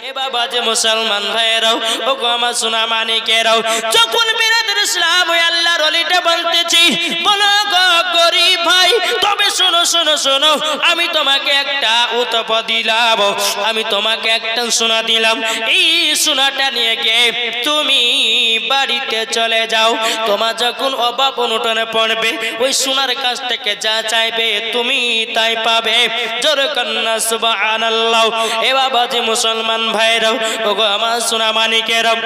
এ বাবা যে মুসলমান ভাইরাও ও গো আমার সোনা মানিকেরাও, যখন বিরাদের ইসলাম ওই আল্লাহর ওলিটা বলতেছি, বলো গো গরিব ভাই, তবে শোনো শোনো শোনো, আমি তোমাকে একটা উতপ দিলাম, আমি তোমাকে একটা সোনা দিলাম, এই সোনাটা নিয়ে গিয়ে তুমি বাড়িতে চলে যাও, তোমার যখন অভাব অনটনে পড়বে ওই সোনার কাছ থেকে যা চাইবে তুমি তাই পাবে। জোরে কন্না সুবহানাল্লাহ। এ বাবা যে মুসলমান ভাইরাও ও গো আমার সোনা মানিকেরাও,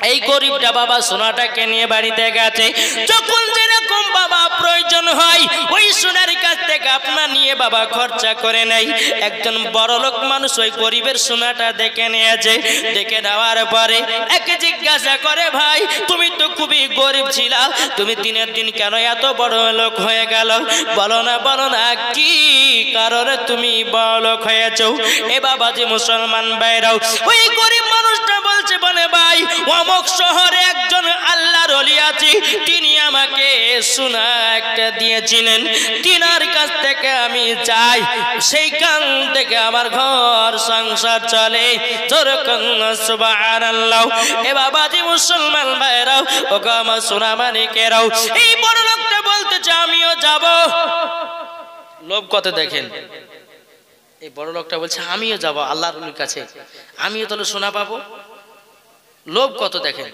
এই গরিবটা বাবা সোনাটাকে নিয়ে বাড়িতে গেছে, যখন যেরকম বাবা প্রয়োজন হয় ওই সোনার কাছ থেকে আপনার নিয়ে বাবা খরচা করে নেয়। একজন বড় লোক মানুষ ওই গরিবের সোনাটা দেখে নিয়েছে, দেখে নেওয়ার পরে একে জিজ্ঞাসা করে, ভাই তুমি তো খুবই গরিব ছিলা, তুমি দিনের দিন কেন এত বড় লোক হয়ে গেল? বলো না কি কারণে তুমি বড় লোক হয়েছ? এ বাবা যে মুসলমান ভাইরাও, ওই গরিব মানুষটা বলছে, বলে ভাই অমুক শহরে একজন আল্লাহর ওলি আছে, তিনি আমাকে সোনা একটা দিয়েছিলেন, তিনার কাছ থেকে আমি চাই, সেইখান থেকে আমার ঘর সংসার চলে। সুবহানাল্লাহ। এ বাবা যে মুসলমান ভাইরাও ও গো আমার সোনা মানিকেরাও, এই বড় লোকটা বলতেছে আমিও যাব। লোভ কত দেখেন, এই বড় লোকটা বলছে আমিও যাব আল্লাহর ওলির কাছে, আমিও তাহলে সোনা পাবো। লোভ কত দেখেন।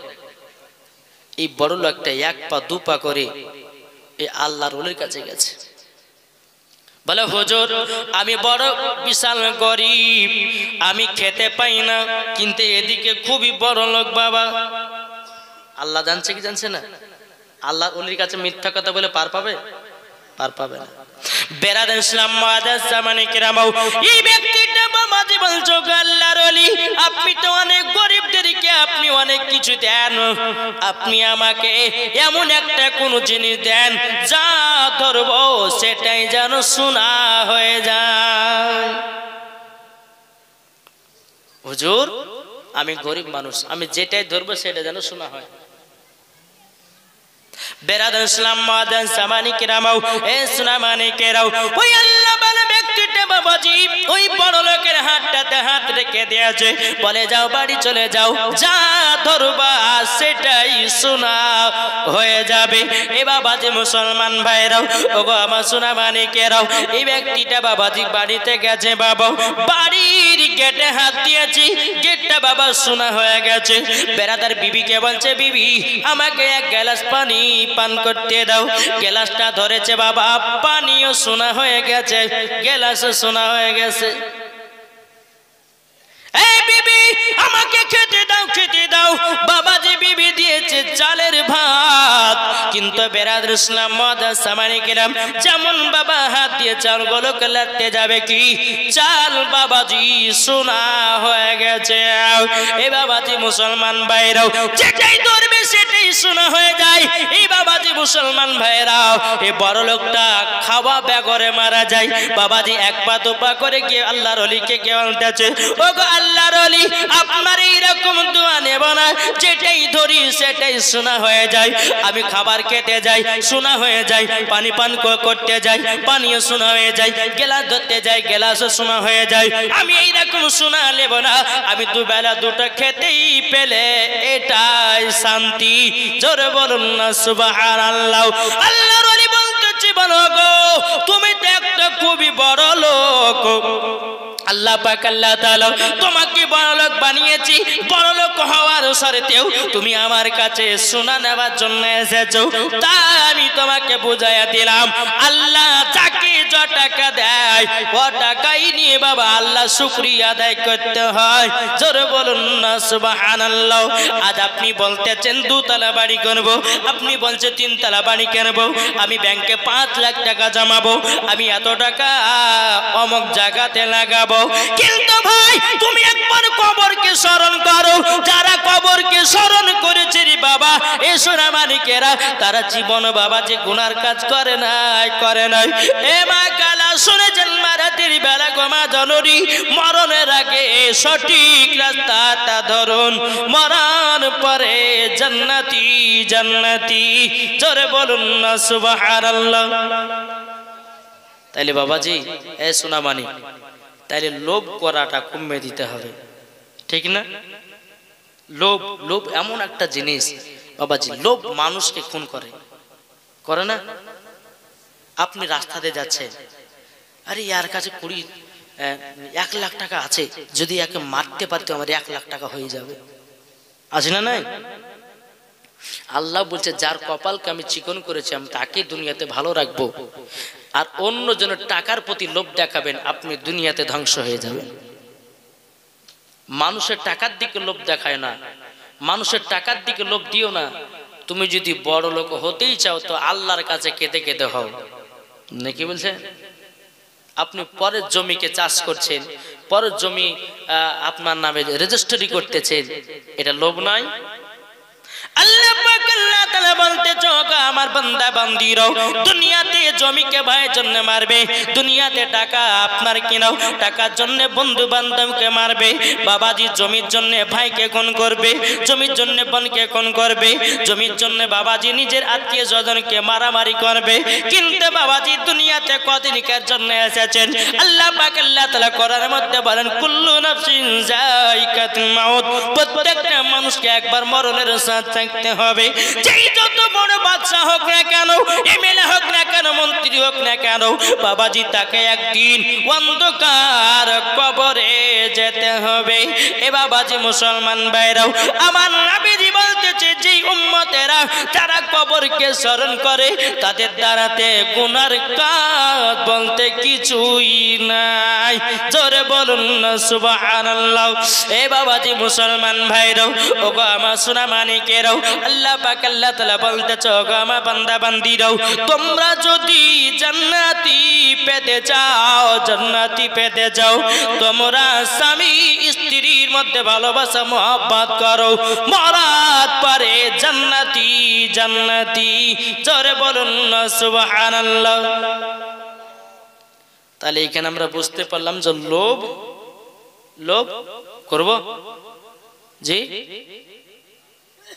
এই বড় লোকটা এক পা দু পা করে এই আল্লাহর ওলির কাছে গেছে, বলে হুজুর আমি বড় বিশাল গরিব, আমি খেতে পাই না, কিন্তু এদিকে খুবই বড় লোক বাবা। আল্লাহ জানছে কি জানছে না? আল্লাহর ওলির কাছে মিথ্যা কথা বলে পার পাবে? পার পাবে না। বেরাদার ইসলাম মুআদ্দাস জামানে কিরামাও, এই ব্যক্তিটা বাবাজি বলছো আল্লাহর ওলি, আপনি তো অনেক গরিবদেরকে আপনি অনেক কিছু দেন, আপনি আমাকে এমন একটা কোন জিনিস দেন যা ধরবো সেটাই যেন সোনা হয়ে যায়। হুজুর আমি গরিব মানুষ, আমি যেটাই ধরবো সেটা যেন সোনা হয়। বেরাদার ইসলাম মুআদ্দাস জামানে কিরামাও, এ সোনা মানিকেরাও, ওই আল্লাহ বালা ব্যক্তিটা বাবাজি ওই বড় লোকের হাতটাতে হাত রেখে দিয়েছে, বলে যাও বাড়ি চলে যাও, যা ধরবা সেটাই সোনা হয়ে যাবে। এ বাবাজি মুসলমান ভাইরাও ও গো আমার সোনা মানিকেরাও, এই ব্যক্তিটা বাবাজি বাড়িতে গেছে, বাবা বাড়ির গেটে হাত দিয়েছি, গেটটা বাবা সোনা হয়ে গেছে। বেরাদার বিবিকে বলছে, বিবি আমাকে এক গ্লাস পানি পান করতে দাও। গ্লাসটা ধরেছে বাবা, পানিও সোনা হয়ে গেছে, গ্লাসও সোনা হয়ে গেছে। এই বিবি আমাকে খেতে দাও, খেতে দাও। বাবাজি বিবি দিয়েছে চালের ভাত, কিন্তু বেরাদার ইসলাম মুআদ্দাস জামানে কিরাম যেমন বাবা হাত দিয়ে চালগুলো লাগতে যাবে কি চাল বাবাজি সোনা হয়ে গেছে। এই বাবাজি মুসলমান ভাইরাও, যেটাই ধরবে সেটাই সোনা হয়ে যায়। এই বাবাজি মুসলমান ভাইরাও, এই বড় লোকটা খাওয়া বেগরে মারা যায়। বাবাজি এক পা দু পা করে গিয়ে আল্লাহর ওলিকে কে বলতেছে, ও গো আল্লাহর ওলি আপনার এইরকম দোয়া নেব না, যেটাই ধরি সেটাই সোনা হয়ে যায়। আমি খাবার খেতে যাই সোনা হয়ে যায়, পানি পান করতে যাই পানিও সোনা হয়ে যায়, গ্লাস ধরতে যাই গ্লাসও সোনা হয়ে যায়। আমি এইরকম সোনা নেব না, আমি দুবেলা দুটো খেতেই পেলে এটাই শান্তি। জোরে বলুন না সুবহানাল্লাহ। আল্লাহর ওলি বলতেছি, বলো গো তুমি তো একটা খুবই বড় লোক, আল্লাহ পাক আল্লাহ তাআলা তোমাকে বড়লোক বানিয়েছি, বড়লোক হওয়ার শর্তেও তুমি আমার কাছে সোনা নেওয়ার জন্য এসেছো। তাই আমি তোমাকে বুঝাইয়া দিলাম, আল্লাহ যাকে যত টাকা দেয় ও টাকাই নিয়ে বাবা আল্লাহ শুকরিয়া আদায় করতে হয়। জোরে বলুন না সুবহানাল্লাহ। আজ আপনি বলতেছেন দুতলা বাড়ি করব, আপনি বলছেন তিনতলা বাড়ি করব, আমি ব্যাংকে 5 লাখ টাকা জমাবো, আমি এত টাকা অমুক জায়গাতে লাগাবো। কিন্তু ভাই তুমি একবার কবরকে স্মরণ করো, যারা কবরকে স্মরণ করেছে রে বাবা এ সোনা মানিকেরা, তারা জীবন বাবা যে গুনার কাজ করে নাই। এ মা কালা শুনেছেন মারাতির বেলা গোমা জননী, মরণের আগে সঠিক রাস্তাটা ধরুন, মরণ পরে জান্নাতি জান্নাতি। জোরে বলুন না সুবহানাল্লাহ। তাইলে বাবাজি এ সোনা মানিক, তাইলে লোভ করাটা কমে দিতে হবে। ঠিক না? লোভ, লোভ এমন একটা জিনিস বাবাজি, লোভ মানুষকে খুন করে, করে না? আপনি রাস্তাতে যাচ্ছেন, আরে ইয়ার কাছে 1 লাখ টাকা আছে, যদি একে মারতে পারতো আমার 1 লাখ টাকা হয়ে যাবে, আছে না? নাই? আল্লাহ বলছে যার কপালকে আমি চিকন করেছি আমি তাকে দুনিয়াতে ভালো রাখবো, আর অন্য জনের টাকার প্রতি লোভ দেখাবেন, আপনি দুনিয়াতে ধ্বংস হয়ে যাবেন। মানুষের টাকার দিকে লোভ দেখায় না, মানুষের টাকার দিকে লোভ দিও না। তুমি যদি বড় লোক হতেই চাও তো আল্লাহর কাছে কেঁদে কেঁদে হও, নাকি বলছে? আপনি পরের জমিকে চাষ করছেন, পরের জমি আপনার নামে রেজিস্ট্রি করতেছেন, এটা লোভ নয়? আল্লাহ পাক আল্লাহ তাআলা বলতেছে আমার বান্দা বান্দীরাও দুনিয়াতে জমিকে ভাইয়ের জন্য মারবে, দুনিয়াতে টাকা আপনার কিনাও টাকার জন্য বন্ধু বান্ধবকে মারবে, বাবাজি জমির জন্য ভাইকে খুন করবে, জমির জন্য বোনকে খুন করবে, জমির জন্য বাবাজি নিজের আত্মীয় স্বজনকে মারামারি করবে। কিন্তু বাবাজি দুনিয়াতে কদিনকার জন্য এসেছেন? আল্লাহ পাক আল্লাহ তাআলা কোরআনের মধ্যে বলেন কুল্লু নাফসিন যায়িকাতুল মাউত, প্রত্যেকটা মানুষকে একবার মরণের স্বাদ থাকতে হবে। যেই যত বড় বাদশা হোক না কেন, এমএলএ হোক না কেন, মন্ত্রী হোক না কেন, বাবাজি তাকে একদিন অন্ধকার কবরে যেতে হবে। এ বাবাজি মুসলমান ভাইরাও, আমার নবীজি বলতেছে যেই উম্মতেরা যারা কবরকে স্মরণ করে তাদের দ্বারাতে গুনার কাজ বলতে কিছুই নাই। জোরে বলুন না সুবহানাল্লাহ। এ বাবাজি মুসলমান ভাইরাও, ওগো আমার সোনা মানিকেরাও, আল্লাহ পাক আল্লাহ তাআলা বলতেছে ওগো আমার বান্দা বান্দীরাও, তোমরা যদি জান্নাতি পেতে চাও, জান্নাতি পেতে চাও, তোমরা স্বামী স্ত্রীর মধ্যে ভালোবাসা মহব্বত করো, মরার পরে জান্নাতি জান্নাতি। জোরে বলুন না সুবহানাল্লাহ। তাহলে এখানে আমরা বুঝতে পারলাম যে লোভ, লোভ করব জি,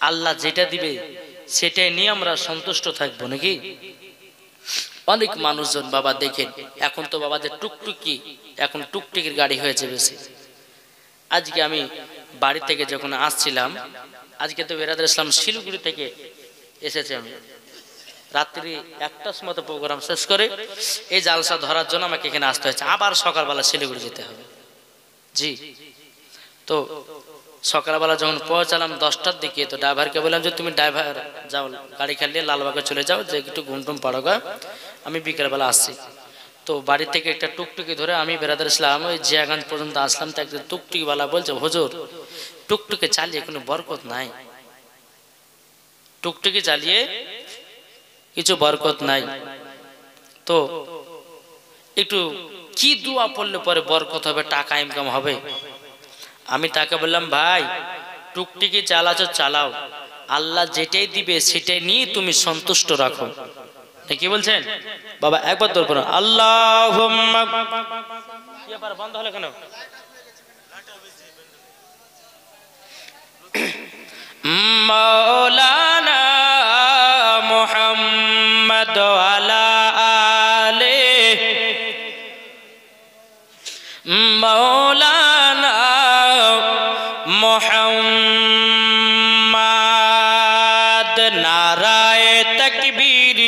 আল্লাহ যেটা দিবে সেটাই নিয়ে আমরা সন্তুষ্ট থাকবো নাকি? অনেক মানুষজন বাবা দেখেন এখন তো বাবাদের টুকটুকি, এখন টুকটুকির গাড়ি হয়েছে বেশি। আজকে আমি বাড়ি থেকে যখন আসছিলাম, আজকে তো বেরাদার ইসলাম শিলিগুড়ি থেকে এসেছে, আমি রাত্রি 1টার সময় প্রোগ্রাম শেষ করে এই জালসা ধরার জন্য আমাকে এখানে আসতে হয়েছে, আবার সকালবেলা শিলিগুড়ি যেতে হবে। জি, তো সকালবেলা যখন পৌঁছালাম 10টার দিকে, তো ড্রাইভারকে বললাম যে তুমি ড্রাইভার যাও গাড়ি খালিয়ে লালবাগে চলে যাও, যে একটু ঘুমটুম পাড়ো গা, আমি বিকেলবেলা আসছি। তো বাড়ি থেকে একটা টুকটুকি ধরে আমি বেরাদার ইসলাম ওই জিয়াগঞ্জ পর্যন্ত আসলাম। তো একটা টুকটুকিওয়ালা বলছে হুজুর টুকটুকি চালিয়ে কোনো বরকত নাই, টুকটুকি চালিয়ে কিছু বরকত নাই, তো একটু কি দোয়া পড়লে পরে বরকত হবে, টাকা ইনকাম হবে? আমি তাকে বললাম ভাই টুকটুকি চালাচ্ছ চালাও, আল্লাহ যেটাই দিবে সেটাই নিয়ে তুমি সন্তুষ্ট রাখো। কি বলছেন বাবা? একবার দৌড় করো আল্লাহুম্মা। বন্ধ হলো কেন? মাওলানা মুহাম্মদ আলা আলে মাওলানা মুহাম্মদ। নারায়ে তাকবীর,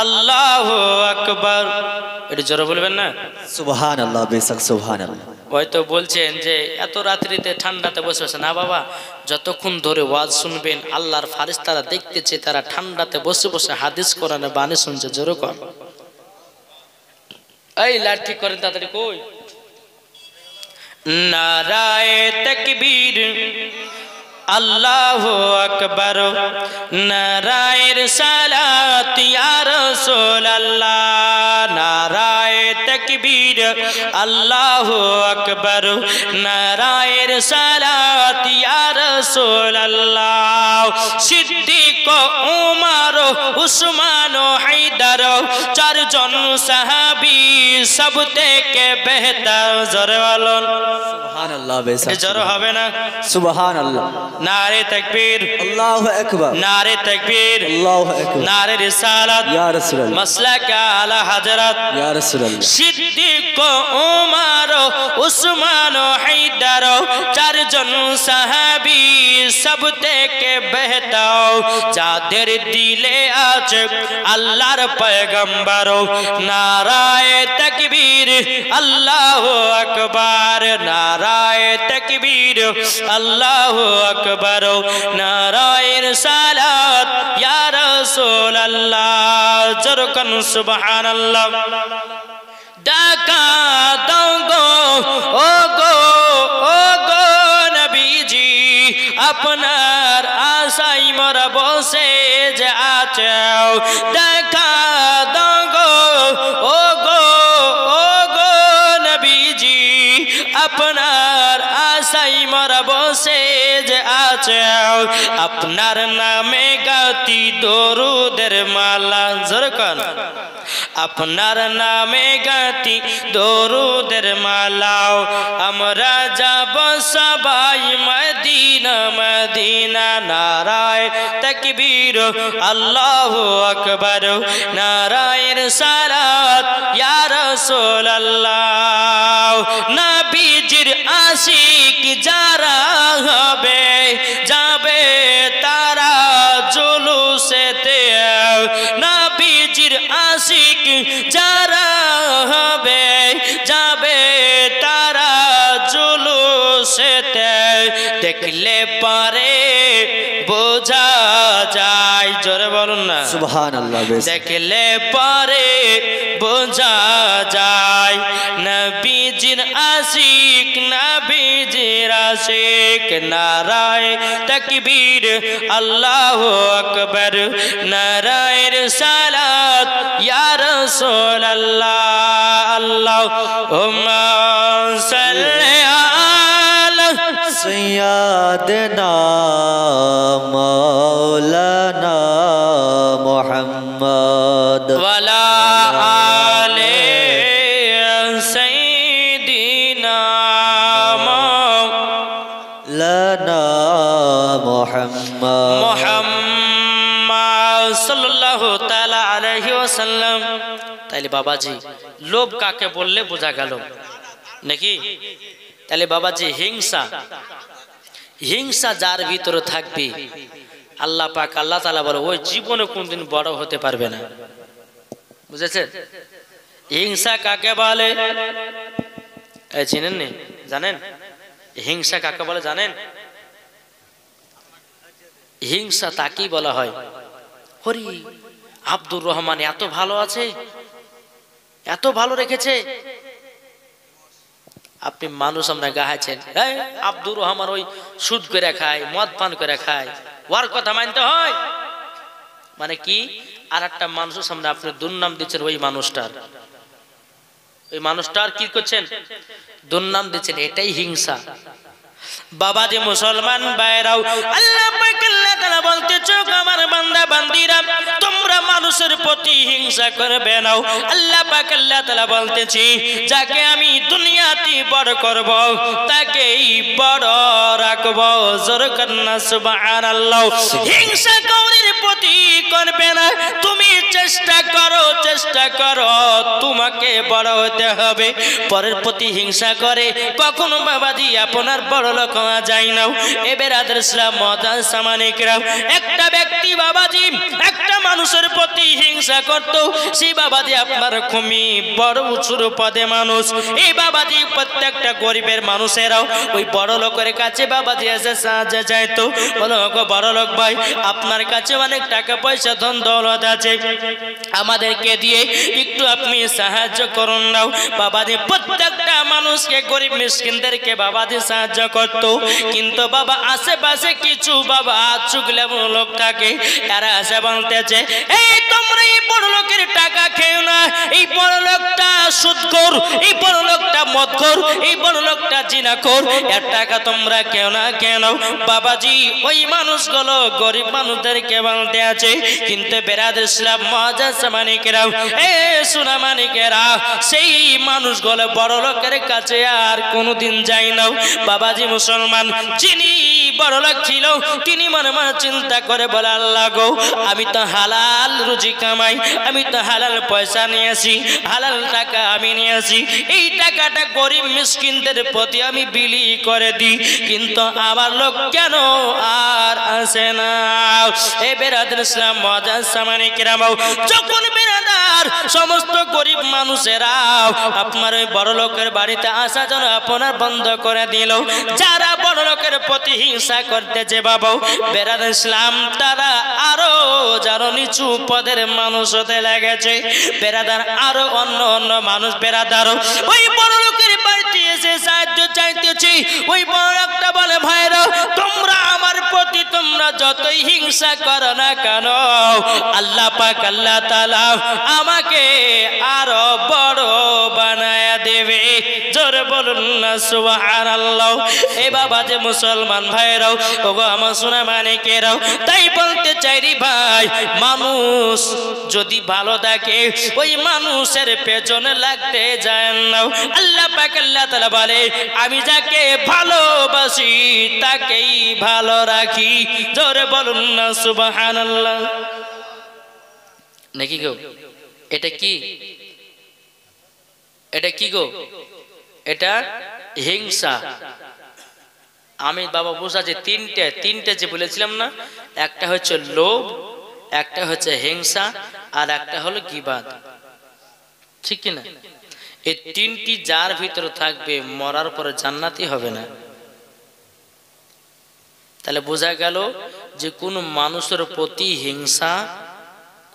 আল্লাহু আকবার। এটা জোরে বলবেন না? সুবহানাল্লাহ, বেশক সুবহানাল্লাহ। হয়তো বলছেন যে এত রাত্রিতে ঠান্ডাতে বসে বসে, না বাবা, যতক্ষণ ধরে ওয়াজ শুনবেন আল্লাহর ফারিস্তারা দেখতেছে তারা ঠান্ডাতে বসে বসে হাদিস কোরআনের বাণী শুনছে। জোরে কর, এই লাইট ঠিক করেন তাড়াতাড়ি। কই? নারায়ে তাকবীর, আল্লাহু আকবার। নারায়ে রিসালাত ইয়া রাসূলুল্লাহ। নারায়ে তাকবীর, আল্লাহু আকবার। নারায়ে রিসালাত ইয়া রাসূলুল্লাহ। সিদ্দিক, উমর, উসমান, হায়দার, চারজন সাহাবী সব থেকে বেহতর। জোরে বলুন সুবহানাল্লাহ, বেশক জোরে হবে না? সুবহানাল্লাহ। নারে তাকবীর, আল্লাহু আকবার। নারে তাকবীর, আল্লাহু আকবার। নারে রিসালাত ইয়া রাসূলুল্লাহ, মাসলাক আলা হযরত। ইয়া রাসূলুল্লাহ। সিদ্দিক, উমর, উসমান, হায়দার, চার জন সাহাবী সব থেকে বেহতার যাদের দিলে আছে আল্লাহর পয়গম্বর নারায়ে তাকবীর আল্লাহু আকবার নারায়ে তাকবীর আল্লাহু আকবার নারায়ে রিসালাত ইয়া রাসূলুল্লাহ জরকান সুবহানাল্লাহ ডাকা দাও গো ও গো নবীজি আপনার আশায় মোরা বসে যে আছে দেখা দাও গো ও গো নবীজি আপনার আশায় মোরা বসে যে আছে আপনার নামে গাতি দরুদের মালা জরকান আপনার নামে গাতি দরুদের মালাও আমরা যাব সবাই মদিনা মদিনা নারায়ে তাকবীর আল্লাহু আকবার নারায়ে রিসালাত ইয়া রাসূলুল্লাহ নবীজির আশিক যারা হবে যাবে তারা জুলুসেতে নবীজির আশিক যারা হবে যাবে তারা জুলুসেতে দেখলে পারে বোঝা যায় জোরে বলুন না সুবহানাল্লাহ দেখলে পারে বোঝা যায় নবীজির আশিক নবীজির আশিক নারায়ে তাকবীর আল্লাহু আকবার নারায়ে রিসালাত ইয়া রাসূলুল্লাহ আল্লাহুম্মা সাল্লি আলা সাইয়্যিদিনা মাওলানা মুহাম্মদ ওয়ালা আলে সাইয়্যিদিনা মাওলানা মুহাম্মদ মুহাম্মদ সাল্লাল্লাহু তাআলা আলাইহি ওয়াসাল্লাম তাইলে বাবাজি লোভ কাকে বললে বোঝা গেল নাকি তাহলে বাবাজি হিংসা যার ভিতরে থাকবে আল্লাহ পাক আল্লাহ তাআলা বলে ওই জীবনে কোনদিন বড় হতে পারবে না বুঝেছেন হিংসা কাকে বলে চিনেন নি জানেন হিংসা কাকে বলে জানেন হিংসা তাকেই বলা হয় হরি আব্দুর রহমান এত ভালো আছে এত ভালো রেখেছে আপনি মানুষ আমরা গাহাছেন আব্দুর রহমান ওই সুদ করে খায় মদ পান করে খায় ওর কথা মানতে হয় মানে কি আর একটা মানুষের সামনে আপনি দুর্নাম দিচ্ছেন ওই মানুষটার কি করছেন দুর্নাম দিচ্ছেন এটাই হিংসা বাবাজি মুসলমান ভাইরাও আল্লাহ পাক আল্লাহ তাআলা বলতেছে আমার বান্দা বান্দীরা তোমরা মানুষের প্রতি হিংসা করবে না আল্লাহ পাক আল্লাহ তাআলা বলতেছে যাকে আমি দুনিয়াতে বড় করব তাকেই বড় রাখব জোরে কান্না সুবহানাল্লাহ হিংসা কাউরির প্রতি করবে না তুমি চেষ্টা করো তোমাকে বড় হতে হবে পরের প্রতি হিংসা করে কখনো বাবাজি আপনার বড় লোক হওয়া যায় না এ বেরাদার ইসলাম মুআজ্জাজ সামানিকরাম একটা ব্যক্তি বাবাজি একটা মানুষের প্রতি হিংসা করত সেই বাবাজি আপনার খুবই বড় উঁচু পদে মানুষ এই বাবাজি প্রত্যেকটা গরিবের মানুষেরাও ওই বড় লোকের কাছে বাবাজি এসে সাহায্য চাইতো বলো গো বড় লোক ভাই আপনার কাছে অনেক টাকা পয়সা ধন দৌলত আছে আমাদেরকে দিয়ে একটু আপনি সাহায্য করুন নাও বাবাজি প্রত্যেকটা মানুষকে গরিব মিসকিনদেরকে বাবাজি সাহায্য করত কিন্তু বাবা আশেপাশে কিছু বাবা চুগলে লোক থাকে এরা এসে বলতেছে এই তোমরা এই বড় লোকের টাকা খেও না এই বড় লোকটা সুদখোর এই বড় লোকটা মদখোর এই বড় লোকটা জিনাখোর এর টাকা তোমরা কেউ না কেন বাবাজি ওই মানুষগুলো গরিব মানুষদেরকে বলতে আছে কিন্তু বেরাদার ইসলাম মুআজ্জাজ সামানিকেরা এ সোনা মানিকেরা সেই মানুষগুলো বড় লোকের কাছে আর কোনোদিন যায় না বাবাজি মুসলমান যিনি বড় লোক ছিল তিনি মনে মনে চিন্তা করে বলে আল্লাহ গো আমি তো হালাল রুজি কামাই আমি তো হালাল পয়সা নিয়েছি, হালাল টাকা আমি নিয়েছি, এই টাকাটা গরিব মিসকিনদের প্রতি আমি বিলি করে দিই, কিন্তু আমার লোক কেন আর আসে না? এ বেরাদার ইসলাম মুআজ্জাজ সামানি কিরাম, যখন বেরাদার সমস্ত গরিব মানুষেরা আপনার ওই বড় লোকের বাড়িতে আসা যেন আপনার বন্ধ করে দিল, যারা বড় লোকের প্রতি হিংসা করতেছে বাবা বেরাদার ইসলাম, তারা আরো যারা নিচু পদের মানুষ হতে লেগেছে। বেরাদার আরো অন্য অন্য মানুষ বেরাদার ওই বড় লোকের বাড়িতে এসে সাহায্য চাইতেছি, ওই বড় লোকটা বলে ভাইরা তোমরা আমার প্রতি তোমরা যতই হিংসা করো না কেন, আল্লাহ পাক আল্লাহ তাআলা আমাকে আরো বড় বানায়া দেবে। জোরে বলুন না সুবহানাল্লাহ। এ বাবা যে মুসলমান ভাইরাও, ওগো আমার সোনা মানিকেরাও, তাই বলতে চাই রে ভাই, মানুষ যদি ভালো থাকে ওই মানুষের পেছনে লাগতে যায় না। আল্লাহ পাক আল্লাহ তাআলা বলে আমি যাকে ভালোবাসি তাকেই ভালো রাখি। জোরে বলুন না সুবহানাল্লাহ। নাকি গো এটা কি, এটা কি গো, এটা হিংসা। আমি বাবা বুঝা যে তিনটে যে বলেছিলাম না, একটা হচ্ছে লোভ, একটা হচ্ছে হিংসা, আর একটা হলো গীবাত, ঠিক কি না? এই তিনটি যার ভিতরে থাকবে মরার পরে জান্নাতি হবে না। তাহলে বোঝা গেল যে কোনো মানুষের প্রতি হিংসা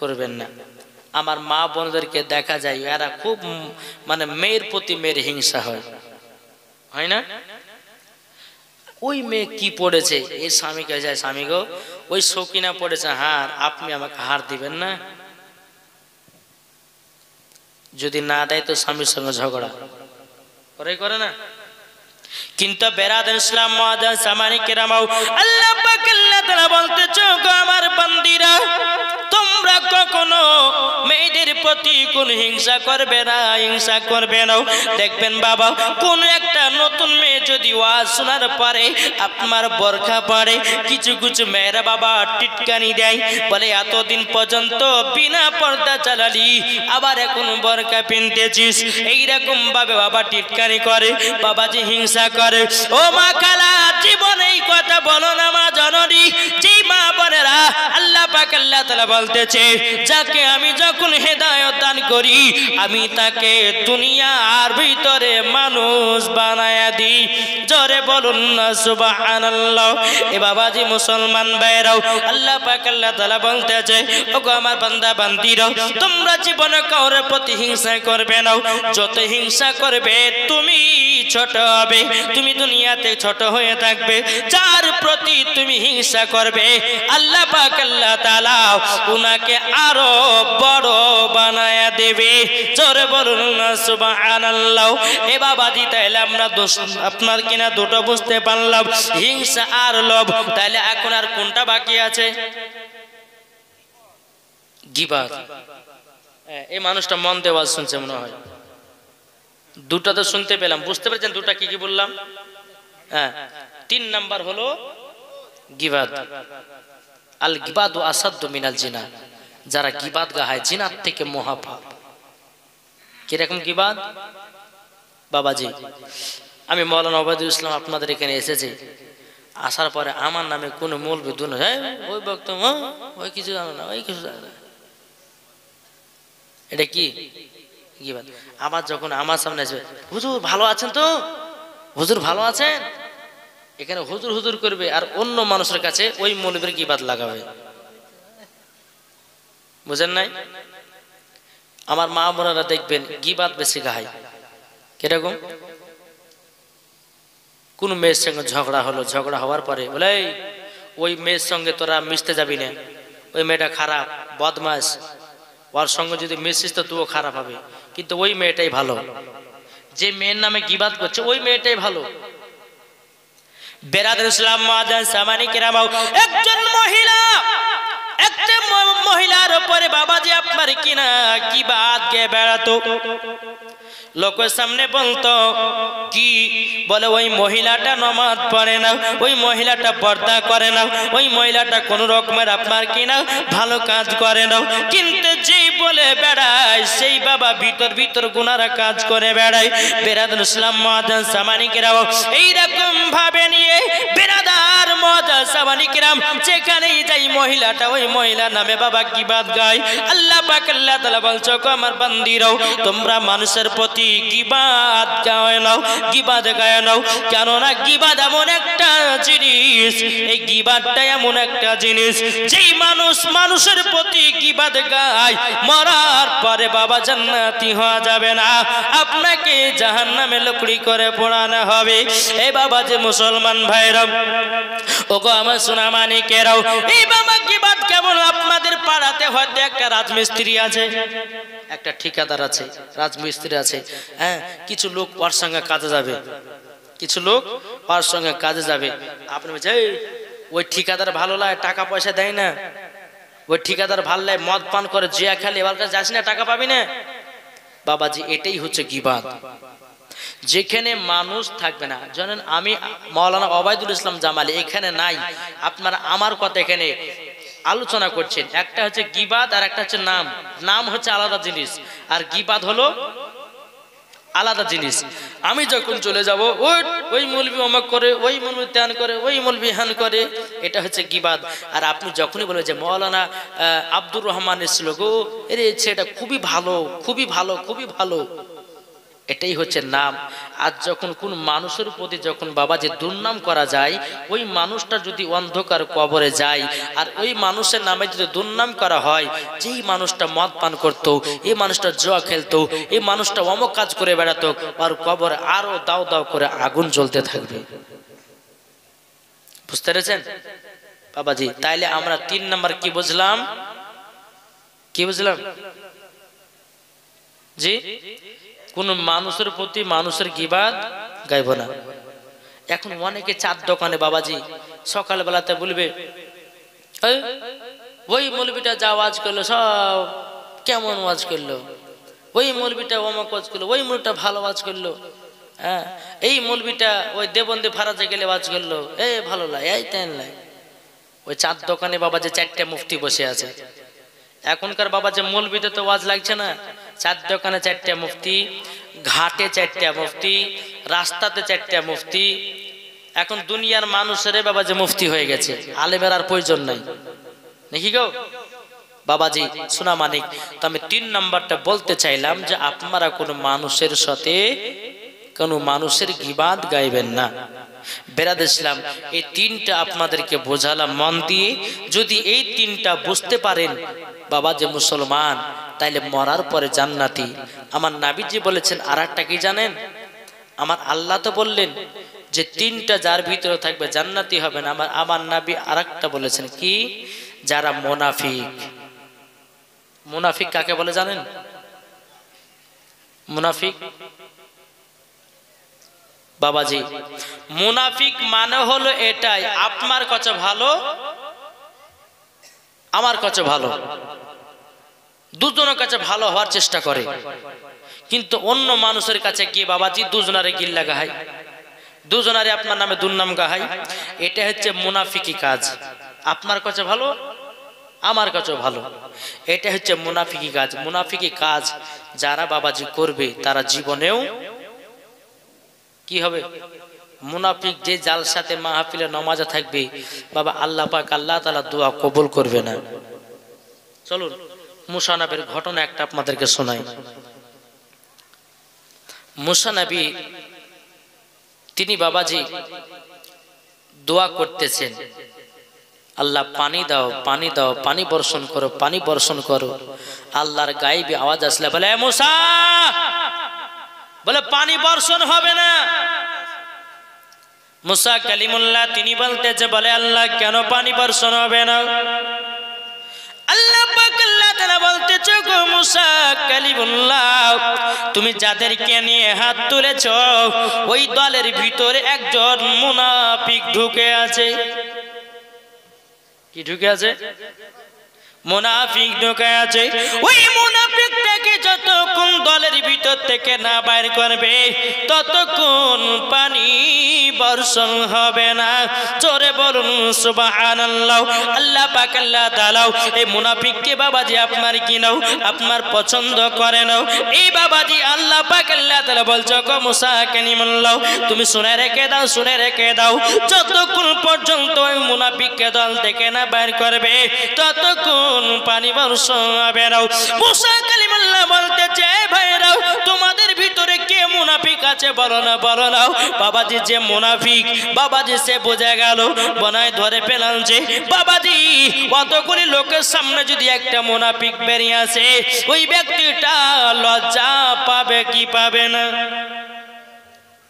করবেন না। আমার মা বোনদেরকে দেখা যায় এরা খুব মানে মেয়ের প্রতি মেয়ের হিংসা হয় না? ওই মেয়ে কি পড়েছে, এই স্বামীকে যায় স্বামী গো ওই শৌকিনা পড়েছে হার, আপনি আমাকে হার দিবেন না? যদি না দেয় তো স্বামীর সঙ্গে ঝগড়া করে না। কিন্তু বেরাদার ইসলাম মুআজ্জাজ সামানি কিরাম, আল্লাহ পাক আল্লাহ তাআলা বলতেছে গো আমার বান্দিরা, তোমরা কখনো মেয়েদের প্রতি কোন হিংসা করবে না, হিংসা করবে না। দেখবেন বাবা কোন একটা নতুন মেয়ে যদি ওয়াজ শোনার পরে আপনার বোরখা পরে, কিছু কিছু মেয়েরা বাবা টিটকানি দেয়, বলে এতদিন পর্যন্ত বিনা পর্দা চালালি আবার এখন বোরখা পিনতেছিস, এইরকম ভাবে বাবা টিটকানি করে, বাবা যে হিংসা করে। ও মা খালা জীবনে এই কথা বলো না মা জননী, যে মা বোনেরা আল্লাহ পাক আল্লাহ তাআলা বলতেছে যাকে আমি যখন হেদায়েত দান করি আমি তাকে দুনিয়ার ভিতরে মানুষ বানায়া দিই। জোরে বলুন না সুবহানাল্লাহ। এ বাবাজি মুসলমান ভাইরাও, আল্লাহ পাক আল্লাহ তাআলা বলতেছে ওগো আমার বান্দা বান্দিরা, তোমরা জীবনে কাউরে প্রতি হিংসা করবে না। যত হিংসা করবে তুমি ছোট হবে, তুমি দুনিয়াতে ছোট হয়ে থাকবে। যার প্রতি তুমি হিংসা করবে আল্লাহ পাক আল্লাহ তাআলা উনাকে আরো বড় বানায়া দেবে। জোরে বলুন না সুবহানাল্লাহ। এ বাবাজি তাইলে আমরা আপনার কিনা দুটো বুঝতে পারলাম, হিংসা আর লোভ। তাইলে এখন আর কোনটা বাকি আছে? গীবাত। এই মানুষটা মন দিয়ে ওয়াজ শুনছে মনে হয়। দুটো তো শুনতে পেলাম, বুঝতে পেরেছেন দুটা কি কি বললাম? হ্যাঁ, 3 নাম্বার হলো গীবাত। আল গীবাতু আসাদ্দু মিনাল জিনা, যারা গীবাত গায় জিনার থেকে মহাপাপ। কিরকম গীবাত? বাবাজি আমি মাওলানা ওবায়দুল ইসলাম আপনাদের এখানে এসেছি, আসার পরে আমার নামে কোন মৌলবি দুন ওই বক্তব্য ওই কিছু জানো না, ওই কিছু জানো না, এটা কি গীবাত? আবার যখন আমার সামনে আসবে হুজুর ভালো আছেন তো, হুজুর ভালো আছেন, এখানে হুজুর হুজুর করবে আর অন্য মানুষের কাছে ওই মৌলবীর গীবাত লাগাবে। বুঝেন নাই? আমার মা বোনেরা দেখবেন গীবাত বেশি গায়। কিরকম? কোন মেয়ের সঙ্গে ঝগড়া হলো, ঝগড়া হওয়ার পরে বলে ওই মেয়ের সঙ্গে তোরা মিশতে যাবি না, ওই মেয়েটা খারাপ বদমাস, ওর সঙ্গে যদি মিশিস তো তুইও খারাপ হবে, কিন্তু ওই মেয়েটাই ভালো। যে মেয়ের নামে গীবাত করছে ওই মেয়েটাই ভালো। বেরাদার ইসলাম মুআজ্জাজ সামানি কিরাম, একজন মহিলার উপরে বাবাজি আপনার কিনা গীবাত কে বেড়াতো, লোকের সামনে বলতো কি বলে ওই মহিলাটা নামাজ পড়ে না, ওই মহিলাটা পর্দা করে না, ওই মহিলাটা কোন রকমের আপনার কিনা ভালো কাজ করে না। কিন্তু যে বলে বেড়ায় সেই বাবা ভিতর ভিতর গুনার কাজ করে বেড়ায়। বেরাদার ইসলাম মুআজ্জাজ সামানিকেরাম এইরকম ভাবে নিয়ে বেরাদার মুআজ্জাজ সামানিকেরাম যেখানেই যাই মহিলাটা ওই মহিলা নামে বাবা গীবাত গায়। আল্লাহ পাক আল্লাহ তাআলা বলছো আমার বান্দিরাও তোমরা মানুষের প্রতি গীবাত গায় নাও, গীবাত গায় নাও। কেননা গীবাত এমন একটা জিনিস, এই গীবাতটা এমন একটা জিনিস যেই মানুষ মানুষের প্রতি গীবাত গায় মরার পরে বাবা জান্নাতি হওয়া যাবে না, আপনাকে জাহান্নামে লকড়ি করে পোড়ানো হবে। এই বাবা যে মুসলমান ভাইরা ওগো আমার সোনা মানিকেরাও, এই বাবা গীবাত কেমন? আপনাদের পাড়াতে হয়তো একটা রাজমিস্ত্রি আছে, একটা ঠিকাদার আছে, রাজমিস্ত্রি আছে, হ্যাঁ, কিছু লোক ওর সঙ্গে কাজে যাবে, কিছু লোক ওর সঙ্গে কাজে যাবে। আপনি বলছেন ওই ঠিকাদার ভালো লাগে, টাকা পয়সা দেয় না, ওই ঠিকাদার ভালো লাগে, মদ পান করে জিয়া খেলে, এবার কাছে যাস না, টাকা পাবি না। বাবাজি এটাই হচ্ছে গীবাত। যেখানে মানুষ থাকবে না, জানেন আমি মাওলানা ওবায়দুল ইসলাম জামালি এখানে নাই, আপনারা আমার কথা এখানে আলোচনা করছেন। একটা হচ্ছে গীবাত আর একটা হচ্ছে নাম। নাম হচ্ছে আলাদা জিনিস আর গীবাত হলো আলাদা জিনিস। আমি যখন চলে যাব ওই মৌলবি অমক করে, ওই মৌলবি ত্যান করে, ওই মৌলবি হ্যান করে, এটা হচ্ছে গীবাত। আর আপনি যখনই বলেন যে মৌলানা আব্দুর রহমান এসেছিল গো, এরে সেটা খুবই ভালো, খুবই ভালো, খুবই ভালো, এটাই হচ্ছে নাম। আর যখন কোন মানুষের প্রতি যখন বাবা যে দুর্নাম করা যায়, ওই মানুষটা যদি অন্ধকার কবরে যায় আর ওই মানুষের নামে যদি দুর্নাম করা হয়, যেই মানুষটা মদ পান করতো, এই মানুষটা জুয়া খেলতো, এই মানুষটা অমক কাজ করে বেড়াতো, আর কবরে আরো দাও দাও করে আগুন জ্বলতে থাকবে। বুঝতে পেরেছেন বাবাজি? তাইলে আমরা 3 নাম্বার কি বুঝলাম? কি বুঝলাম জি? কোন মানুষের প্রতি মানুষের গীবাত গাইব না। এখন অনেকে চার দোকানে বাবাজি সকালবেলাতে বলবে ওই মৌলবিটা যা ওয়াজ করলো সব কেমন ওয়াজ করলো, ওই মৌলবিটা অমক ওয়াজ করলো, ওই মৌলবিটা ভালো ওয়াজ করলো, হ্যাঁ এই মৌলবিটা ওই দেবন্দে ফারাজে গেলে ওয়াজ করলো, ভালো লাগে, এই তেন লাগে। ওই চার দোকানে বাবা যে 4টে মুফতি বসে আছে, এখনকার বাবা যে মৌলবিতে তো ওয়াজ লাগছে না, চার দোকানে 4টে মুফতি, ঘাটে 4টে মুফতি, রাস্তাতে 4টে মুফতি। এখন দুনিয়ার মানুষের বাবা যে মুফতি হয়ে গেছে, আলেমের আর প্রয়োজন নাই নাকি গো বাবাজি সোনা মানিক। তো আমি 3 নাম্বারটা বলতে চাইলাম যে আপনারা কোনো মানুষের সাথে কোনো মানুষের গীবাত গাইবেন না। বেরাদ ইসলাম এই 3টা আপনাদেরকে বোঝালাম মন দিয়ে। যদি এই 3টা বুঝতে পারেন বাবা যে মুসলমান, তাইলে মরার পরে জান্নাতি। আমার নবীজি বলেছেন আর একটা কি জানেন? আমার আল্লাহ তো বললেন যে 3টা যার ভিতরে থাকবে জান্নাতি হবে না। আমার নবী আর একটা বলেছেন কি? যারা মুনাফিক। মুনাফিক কাকে বলে জানেন? মুনাফিক বাবাজি, মুনাফিক মানে হলো এটাই, আপনার কাছে ভালো, আমার কাছে ভালো, দুজনের কাছে ভালো হওয়ার চেষ্টা করে, কিন্তু অন্য মানুষের কাছে গিয়ে বাবাজি দুজনারে গিল্লা গাহাই, দুজনারে আপনার নামে দুর্নাম গাহাই। এটা হচ্ছে মুনাফিকি কাজ। আপনার কাছে ভালো, আমার কাছে ভালো, এটা হচ্ছে মুনাফিকি কাজ। মুনাফিকি কাজ যারা বাবাজি করবে তারা জীবনেও কি হবে? মুনাফিক যে জালসাতে মাহফিলে নামাজে থাকবে বাবা আল্লাহ পাক আল্লাহ তাআলা দোয়া কবুল করবে না। চলুন মুসা নবীর ঘটনা একটা আপনাদেরকে শোনাই। মুসা নবী তিনি বাবাজি দোয়া করতেছেন, আল্লাহ পানি দাও, পানি দাও, পানি বর্ষণ করো, পানি বর্ষণ করো। আল্লাহর গায়েবী আওয়াজ আসলে বলে মুসা, বলে পানি বর্ষণ হবে না। মুসা কালিমুল্লাহ তিনি বলতেছে, বলে আল্লাহ কেন পানি বর্ষণ হবে না? আল্লাহ পাক আল্লাহ তাআলা বলতেছে, গো মুসা কালিমুল্লাহ তুমি যাদেরকে নিয়ে হাত তুলেছো ওই দলের ভিতরে একজন মুনাফিক ঢুকে আছে। কি ঢুকে আছে? মুনাফিক ঢুকে আছে। ওই মুনাফিকটা মুনাফিকটাকে যতক্ষণ দলের ভিতর থেকে না বাইর করবে ততক্ষণ পানি বর্ষণ হবে না। জোরে বলুন সুবহানাল্লাহ। আল্লাহ পাক আল্লাহ তাআলা এই মুনাফিককে বাবাজি আপনার কি নাও, আপনার পছন্দ করে নাও। এই বাবাজি আল্লাহ পাক আল্লাহ তাআলা বলছো গো মুসা কালিমুল্লাহ, তুমি শুনে রেখে দাও, শুনে রেখে দাও, যতক্ষণ পর্যন্ত ওই মুনাফিককে দল থেকে না বাইর করবে ততক্ষণ পানি বর্ষণ হবে না। মুসা কালিমুল্লাহ বলতেছে ভাইরাও, তোমাদের ভিতরে কে মুনাফিক আছে বলো না, বলো না। বাবাজি যে মুনাফিক বাবাজি সে বোঝা গেল, বনায় ধরে পেলাম যে বাবাজি কতগুলি লোকের সামনে যদি একটা মুনাফিক বেরিয়ে আসে ওই ব্যক্তিটা লজ্জা পাবে কি পাবে না?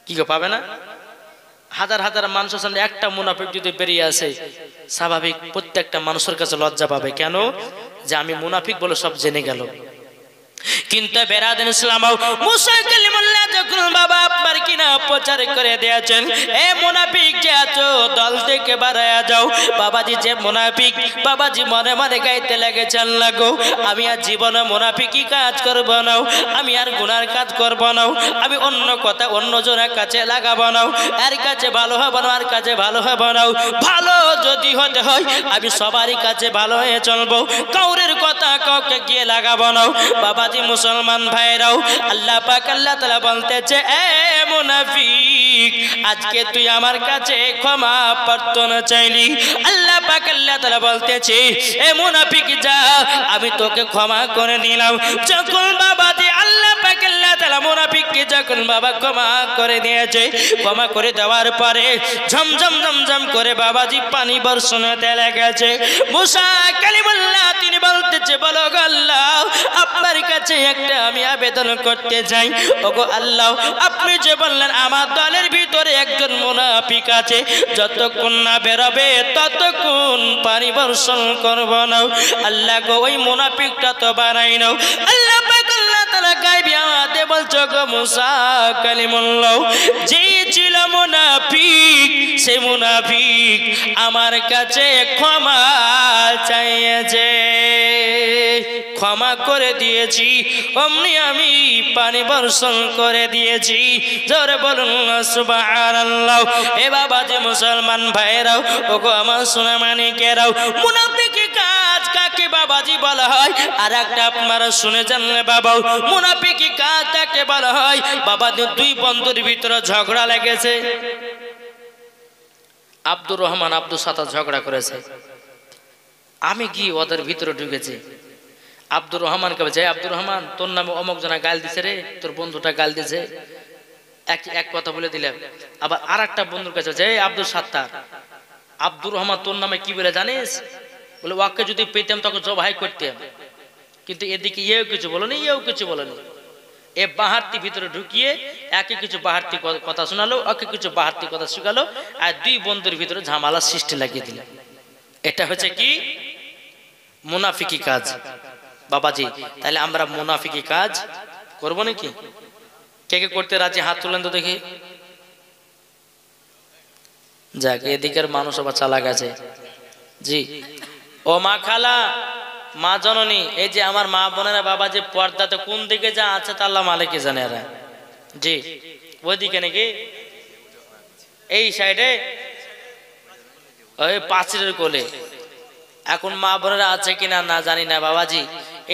কি গো পাবে না? হাজার হাজার মানুষের সামনে একটা মুনাফিক যদি বেরিয়ে আসে স্বাভাবিক প্রত্যেকটা মানুষের কাছে লজ্জা পাবে। কেন? যে আমি মুনাফিক বলে সব জেনে গেল। কিন্তু বেরাদান ইসলাম মুসা কালিমুল্লাহ যখন বাবা আপনার কিনা প্রচার করে দিয়েছেন এ মুনাফিক যে আছো দল থেকে বাড়ায়া যাও। বাবাজি যে মুনাফিক বাবাজি মনে মনে গাইতে লেগেছেন লাগো আমি আর জীবনে মুনাফিকি কাজ করব না, আমি আর গুনার কাজ করব না, আমি অন্য কথা অন্য জনের কাছে লাগাবো না, এর কাছে ভালো হবো না, আর কাছে ভালো হবো না। ভালো যদি হতে হয় আমি সবারই কাছে ভালো হয়ে চলবো, কাউরের কথা কাউকে গিয়ে লাগাবো না। বাবা মুসলমান ভাইরাও আল্লাহ পাক আল্লাহ তাআলা বলতেছে এ মুনাফিক আজকে তুই আমার কাছে ক্ষমা প্রার্থনা চাইলি, আল্লাহ পাক আল্লাহ তাআলা বলতেছে এ মুনাফিক যা আমি তোকে ক্ষমা করে দিলাম। যখন বাবাজি আল্লাহ পাক আল্লাহ তাআলা মুনাফিককে যখন বাবা ক্ষমা করে দিয়েছে, ক্ষমা করে দেওয়ার পরে ঝমঝম ঝমঝম করে বাবাজি পানি বর্ষণ হতে লেগেছে। মুসা কালিমুল্লাহ তিনি বলতেছে বলো গো আল্লাহ আপনার কাছে একটা আমি আবেদন করতে চাই। ওগো আল্লাহ আপনি যে বললেন আমার দলের ভিতরে একজন মুনাফিক আছে, যতক্ষণ না বেরোবে ততক্ষণ পানি বর্ষণ করব না। আল্লাহ গো ওই মুনাফিকটা তো বানাই নাও। আল্লাহ পাক আল্লাহ তাআলা গায়বী আয়াতে বলছো গো মুসা কালিমুল্লাহ যে ছিল মুনাফিক সে মুনাফিক আমার কাছে ক্ষমা চাইছে, ক্ষমা করে দিয়েছি, অমনি আমি পানি বর্ষণ করে দিয়েছি। জোরে বলুন সুবহানাল্লাহ। এ বাবা যে মুসলমান ভাইরাও ওগো আমার সোনা মানিকেরাও মুনাফিকি কাজ কাকে বাবাজি বলা হয় আর একটা আপনারা শুনে জানলে বাবা মুনাফিকি কাজ কাকে বলা হয়। বাবা দুই বন্ধুর ভিতরে ঝগড়া লেগেছে, আব্দুর রহমান আব্দুর সাথে ঝগড়া করেছে, আমি কি ওদের ভিতরে ঢুকেছি। আব্দুর রহমানকে বলছে আব্দুর রহমান তোর নামে অমুক জনা গাল দিছে রে, তোর বন্ধুটা গাল দিছে, এক কথা বলে দিলাম। আবার আর একটা বন্ধুর কাছে বলছে আব্দুল সাত্তার আব্দুর রহমান তোর নামে কি বলে জানিস? বলে ওকে যদি পেতাম তখন জবাই করতাম, কিন্তু এদিকে ইয়েও কিছু বলেনি ইয়েও কিছু বলেনি। এ বাহার্তি ভিতরে ঢুকিয়ে একে কিছু বাহার্তি কথা শোনালো, ওকে কিছু বাহার্তি কথা শিখালো, আর দুই বন্ধুর ভিতরে ঝামেলা সৃষ্টি লাগিয়ে দিল। এটা হচ্ছে কি মুনাফিকি কাজ বাবাজি। তাহলে আমরা মুনাফিকি কাজ করব নাকি? কে কে করতে রাজি হাত তুলেন তো দেখি। যাক এদিকের মানুষ আবার চালাক আছে। জি ও মা খালা মা জননী এই যে আমার মা বোনেরা বাবা যে পর্দাতে কোন দিকে যা আছে তা আল্লাহ মালিক জানে। এরা জি ওইদিকে নাকি এই সাইডে ওই পাঁচিলের কোলে এখন মা বোনেরা আছে কিনা না জানি না বাবাজি।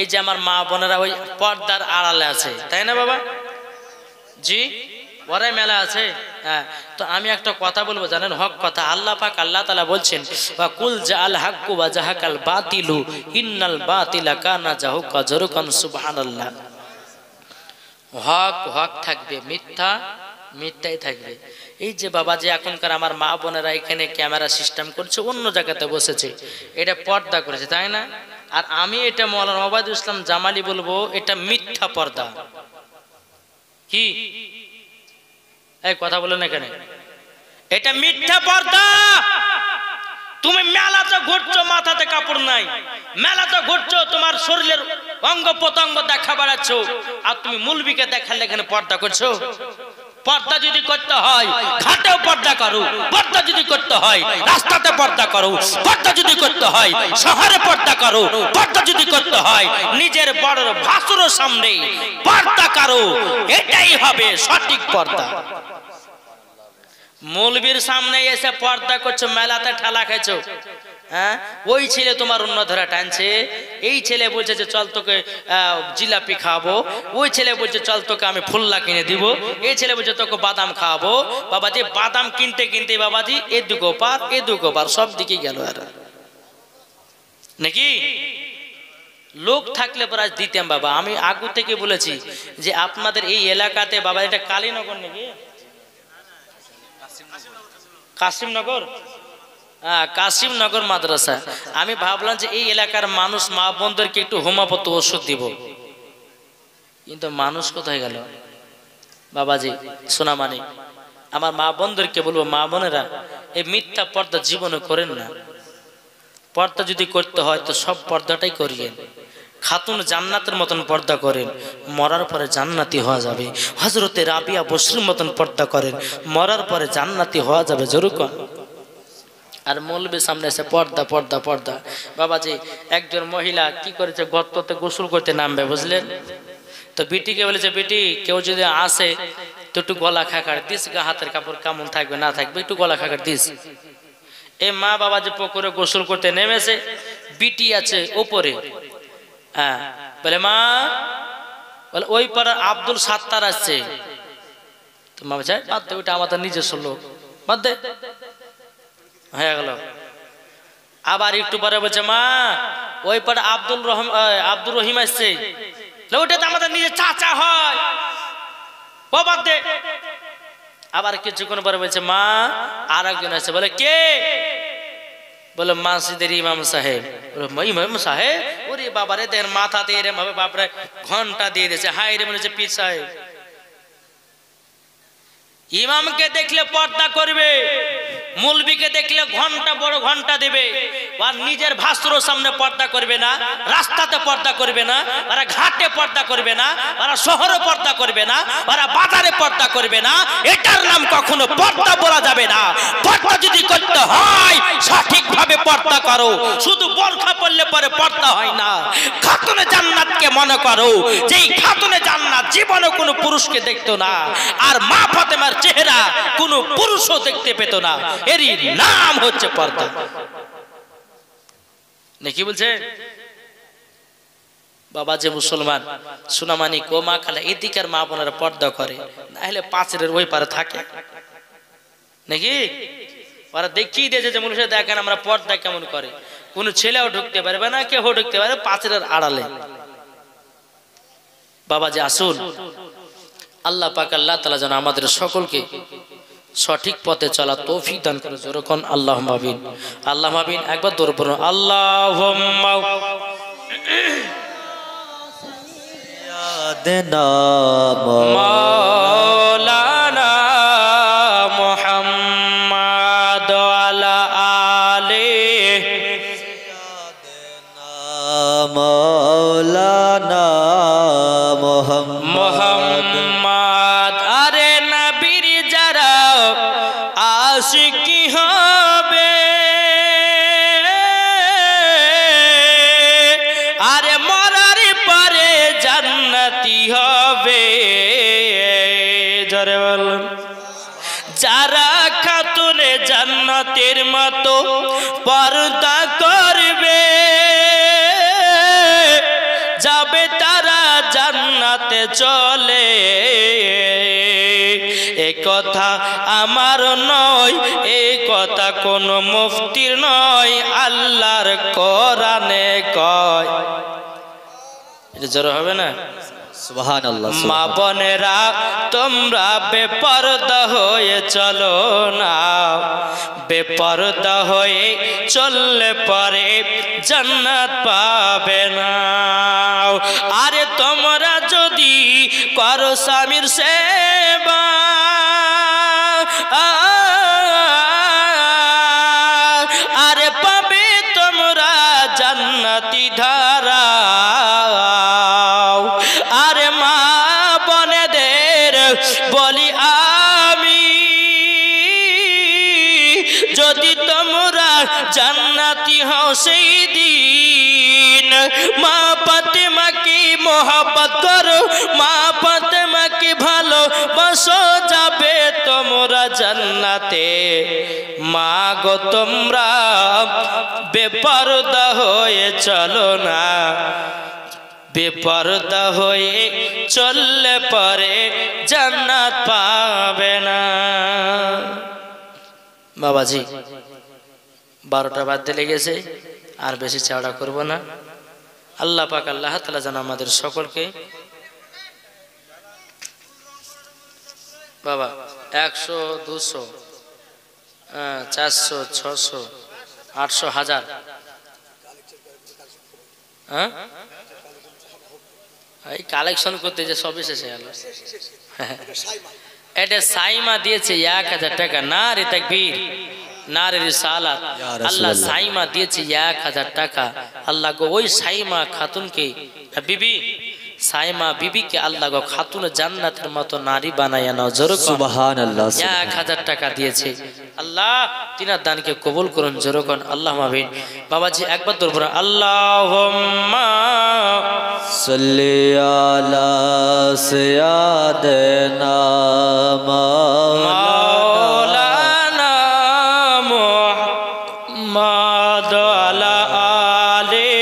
এই যে আমার মা বোনেরা ওই পর্দার আড়ালে আছে তাই না বাবা? জি ওরে মেলা আছে। হ্যাঁ তো আমি একটা কথা বলবো জানেন, হক কথা। আল্লাহ পাক আল্লাহ তাআলা বলছেন ওয়া কুল জাআল হাক্কু ওয়া জাহাকাল বাতিলু ইন্নাল বাতিলা কানা জাহুকা জারুকান। সুবহানাল্লাহ। হক হক থাকবে, মিথ্যা মিথ্যাই থাকবে। এই যে বাবা যে এখনকার আমার মা বোনেরা এখানে ক্যামেরা সিস্টেম করছে, অন্য জায়গাতে বসেছে, এটা পর্দা করেছে তাই না? আর আমি এটা মাওলানা ওবায়দুল ইসলাম জামালি বলবো এটা মিথ্যা পর্দা। কি এই কথা বলেন এখানে, এটা মিথ্যা পর্দা। তুমি মেলাতে ঘুরছো মাথাতে কাপড় নাই, মেলাতে ঘুরছো তোমার শরীরের অঙ্গ প্রত্যঙ্গ দেখা বাড়াচ্ছ, আর তুমি মুলবিকে দেখালে এখানে পর্দা করছো। পর্দা যদি করতে হয় ঘাটেও পর্দা করো, পর্দা যদি করতে হয় রাস্তাতে পর্দা করো, পর্দা যদি করতে হয় শহরে পর্দা করো, পর্দা যদি করতে হয় নিজের বড় ভাসুরের সামনে পর্দা করো, এটাই হবে সঠিক পর্দা। মৌলবীর সামনে এসে পর্দা করছো, মেলাতে ঠেলা খেয়েছো, হ্যাঁ ওই ছেলে তোমার অন্য ধরে টানছে, এই ছেলে বলছে যে চল তোকে জিলাপি খাওয়াবো, ওই ছেলে বলছে চল তোকে আমি ফুল্লা কিনে দিব, এই ছেলে বলছে তোকে বাদাম খাওয়াবো। বাবাজি বাদাম কিনতে কিনতে বাবাজি এ দুগো পার এ দুগো পার সব দিকে গেল আর নাকি। লোক থাকলে প্রায় দিতাম বাবা। আমি আগু থেকে বলেছি যে আপনাদের এই এলাকাতে বাবা, এটা কালীনগর নাকি কাশিমনগর, কাশিমনগর মাদ্রাসা। আমি ভাবলাম যে এই এলাকার মানুষ মা বোনদেরকে একটু হোমিওপ্যাথি ওষুধ দিব, কিন্তু মানুষ কোথায় গেল বাবাজি। সোনামানি আমার মা বোনদেরকে বলবো, মা বোনেরা এই মিথ্যা পর্দা জীবনে করেন না। পর্দা যদি করতে হয় তো সব পর্দাটাই করিয়েন, খাতুন জান্নাতের মতন পর্দা করেন, মরার পরে জান্নাতি হওয়া যাবে। হযরতে রাবিয়া বসরির মতন পর্দা করেন, মরার পরে জান্নাতি হওয়া যাবে। জরুর কর। আর মৌলবীর সামনে এসে পর্দা পর্দা পর্দা। বাবাজি একজন মহিলা কি করেছে, গর্ততে গোসল করতে নামবে বুঝলেন, তো বিটিকে বলেছে বিটি কেউ যদি আসে তো একটু গলা খাকার দিস, হাতের কাপড় কেমন থাকবে না থাকবে একটু গলা খাকার দিস। এই মা বাবা যে পুকুরে গোসল করতে নেমেছে, বিটি আছে ওপরে, হ্যাঁ বলে মা, বলে ওই পাড়ার আব্দুল সাত্তার আসছে। তো মা বলছে বাদ দে, ওইটা আমাদের নিজস্ব লোক, বাদ দে, হয়ে গেল। আবার একটু পরে বলছে মা ওই পাড়া আব্দুর রহিম আসছে, ওইটা তো আমাদের নিজের চাচা হয়, ও বাদ দে। আবার কিছুক্ষণ পরে বলছে মা আর একজন আসছে, বলে কে, বলে মসজিদের ইমাম সাহেব। ইমাম সাহেব, ওরে বাবারে দেন মাথাতে এরম ভাবে বাপরে ঘন্টা দিয়ে দিয়েছে, হাই রে মনে হচ্ছে পীর সাহেব। ইমামকে দেখলে পর্দা করবে, মুলবিকে দেখলে ঘন্টা বড় ঘন্টা দেবে, আর নিজের ভাসুরের সামনে পর্দা করবে না, রাস্তাতে পর্দা করবে না, ওরা ঘাটে পর্দা করবে না, ওরা শহরে পর্দা করবে না, ওরা বাজারে পর্দা করবে না। এটার নাম কখনো পর্দা বলা যাবে না। পর্দা যদি করতে হয় সঠিকভাবে পর্দা করো, শুধু বোরখা পরলে পরে পর্দা হয় না। খাতুনে জান্নাতকে মনে করো, যেই খাতুনে জান্নাত জীবনে কোনো পুরুষকে দেখতো না, আর মা ফাতেমার চেহারা কোনো পুরুষও দেখতে পেত না, এরই নাম হচ্ছে পর্দা। নাকি বলছে বাবা যে মুসলমান সোনামানি কো মা খালা এদিকের মা বোনেরা পর্দা করে, না হলে পাঁচের ওই পারে থাকে নাকি। ওরা দেখিয়ে দিয়েছে যে মানুষের দেখেন আমরা পর্দা কেমন করে, কোন ছেলেও ঢুকতে পারবে না, কেউ ঢুকতে পারবে পাঁচের আড়ালে। বাবা যে আসুন, আল্লাহ পাক আল্লাহ তাআলা যেন আমাদের সকলকে সঠিক পথে চলা তৌফিক দান করে। যেরকম আল্লাহুম্মা আমিন, আল্লাহুম্মা আমিন। একবার দৌড় পড়ুন, আল্লাহুম্মা দেনা মাওলানা মুহাম্মাদ আলা আলিহি মাওলানা মুহাম্মাদ। আরে নবীর যারা আশিকি হবে, আরে মরার পরে জান্নাতি হবে। জোরে বলুন। যারা খাতুনে জান্নাতের মতো পর্দা করবে, যাবে তারা জান্নাতে চলে। এ কথা আমার নয়, এই কথা কোন মুফতির নয়, আল্লাহর কোরআনে কয়। এটা জোরে হবে না? সুবহানাল্লাহ। মা বোনেরা তোমরা বেপরদা হয়ে চলো না, বেপরদা হয়ে চললে পরে জান্নাত পাবে না। আরে তোমরা যদি করো স্বামীর সেবা, আরে পাবে তোমরা জান্নাতি ধারা। আরে মা বনেদের বলি যদি তোমরা জান্নাতি হও সেই দিন। মা ফাতেমাকে মোহাব্বত করো, মা ফাতেমাকে ভালোবাসো, যাবে তোমরা জান্নাতে। মা গো তোমরা বেপরদা হয়ে চলো না, বেপরদা হয়ে চললে পরে জান্নাত পাবে না। বাবাজি 12টা বাজতে লেগেছে, আর বেশি চওড়া করব না। আল্লাহ পাক আল্লাহ তাআলা যেন আমাদের সকলকে বাবা 100 200 400 600 800 1000 হ্যাঁ এই কালেকশন করতে যে সব এসেছে গেল। এটা সাইমা দিয়েছে 1000 টাকা। নারে তাকবীর, নারে রিসালাত। আল্লাহ সাইমা দিয়েছে 1000 টাকা। আল্লাহ গো ওই সাইমা খাতুনকে বিবি, সাইমা বিবিকে আল্লাহ গো খাতুন জান্নাতের মতো নারী বানায়া নাও। জোরে সুবহানাল্লাহ। 1000 টাকা দিয়েছে। আল্লাহ তিনার দানকে কবুল করুন। জোরে কোন আল্লাহুম্মা আমিন। বাবাজি একবার দরবার আল্লাহুম্মা সাল্লি আলা সাইয়্যিদিনা মাওলানা মুহাম্মদ আলা আলি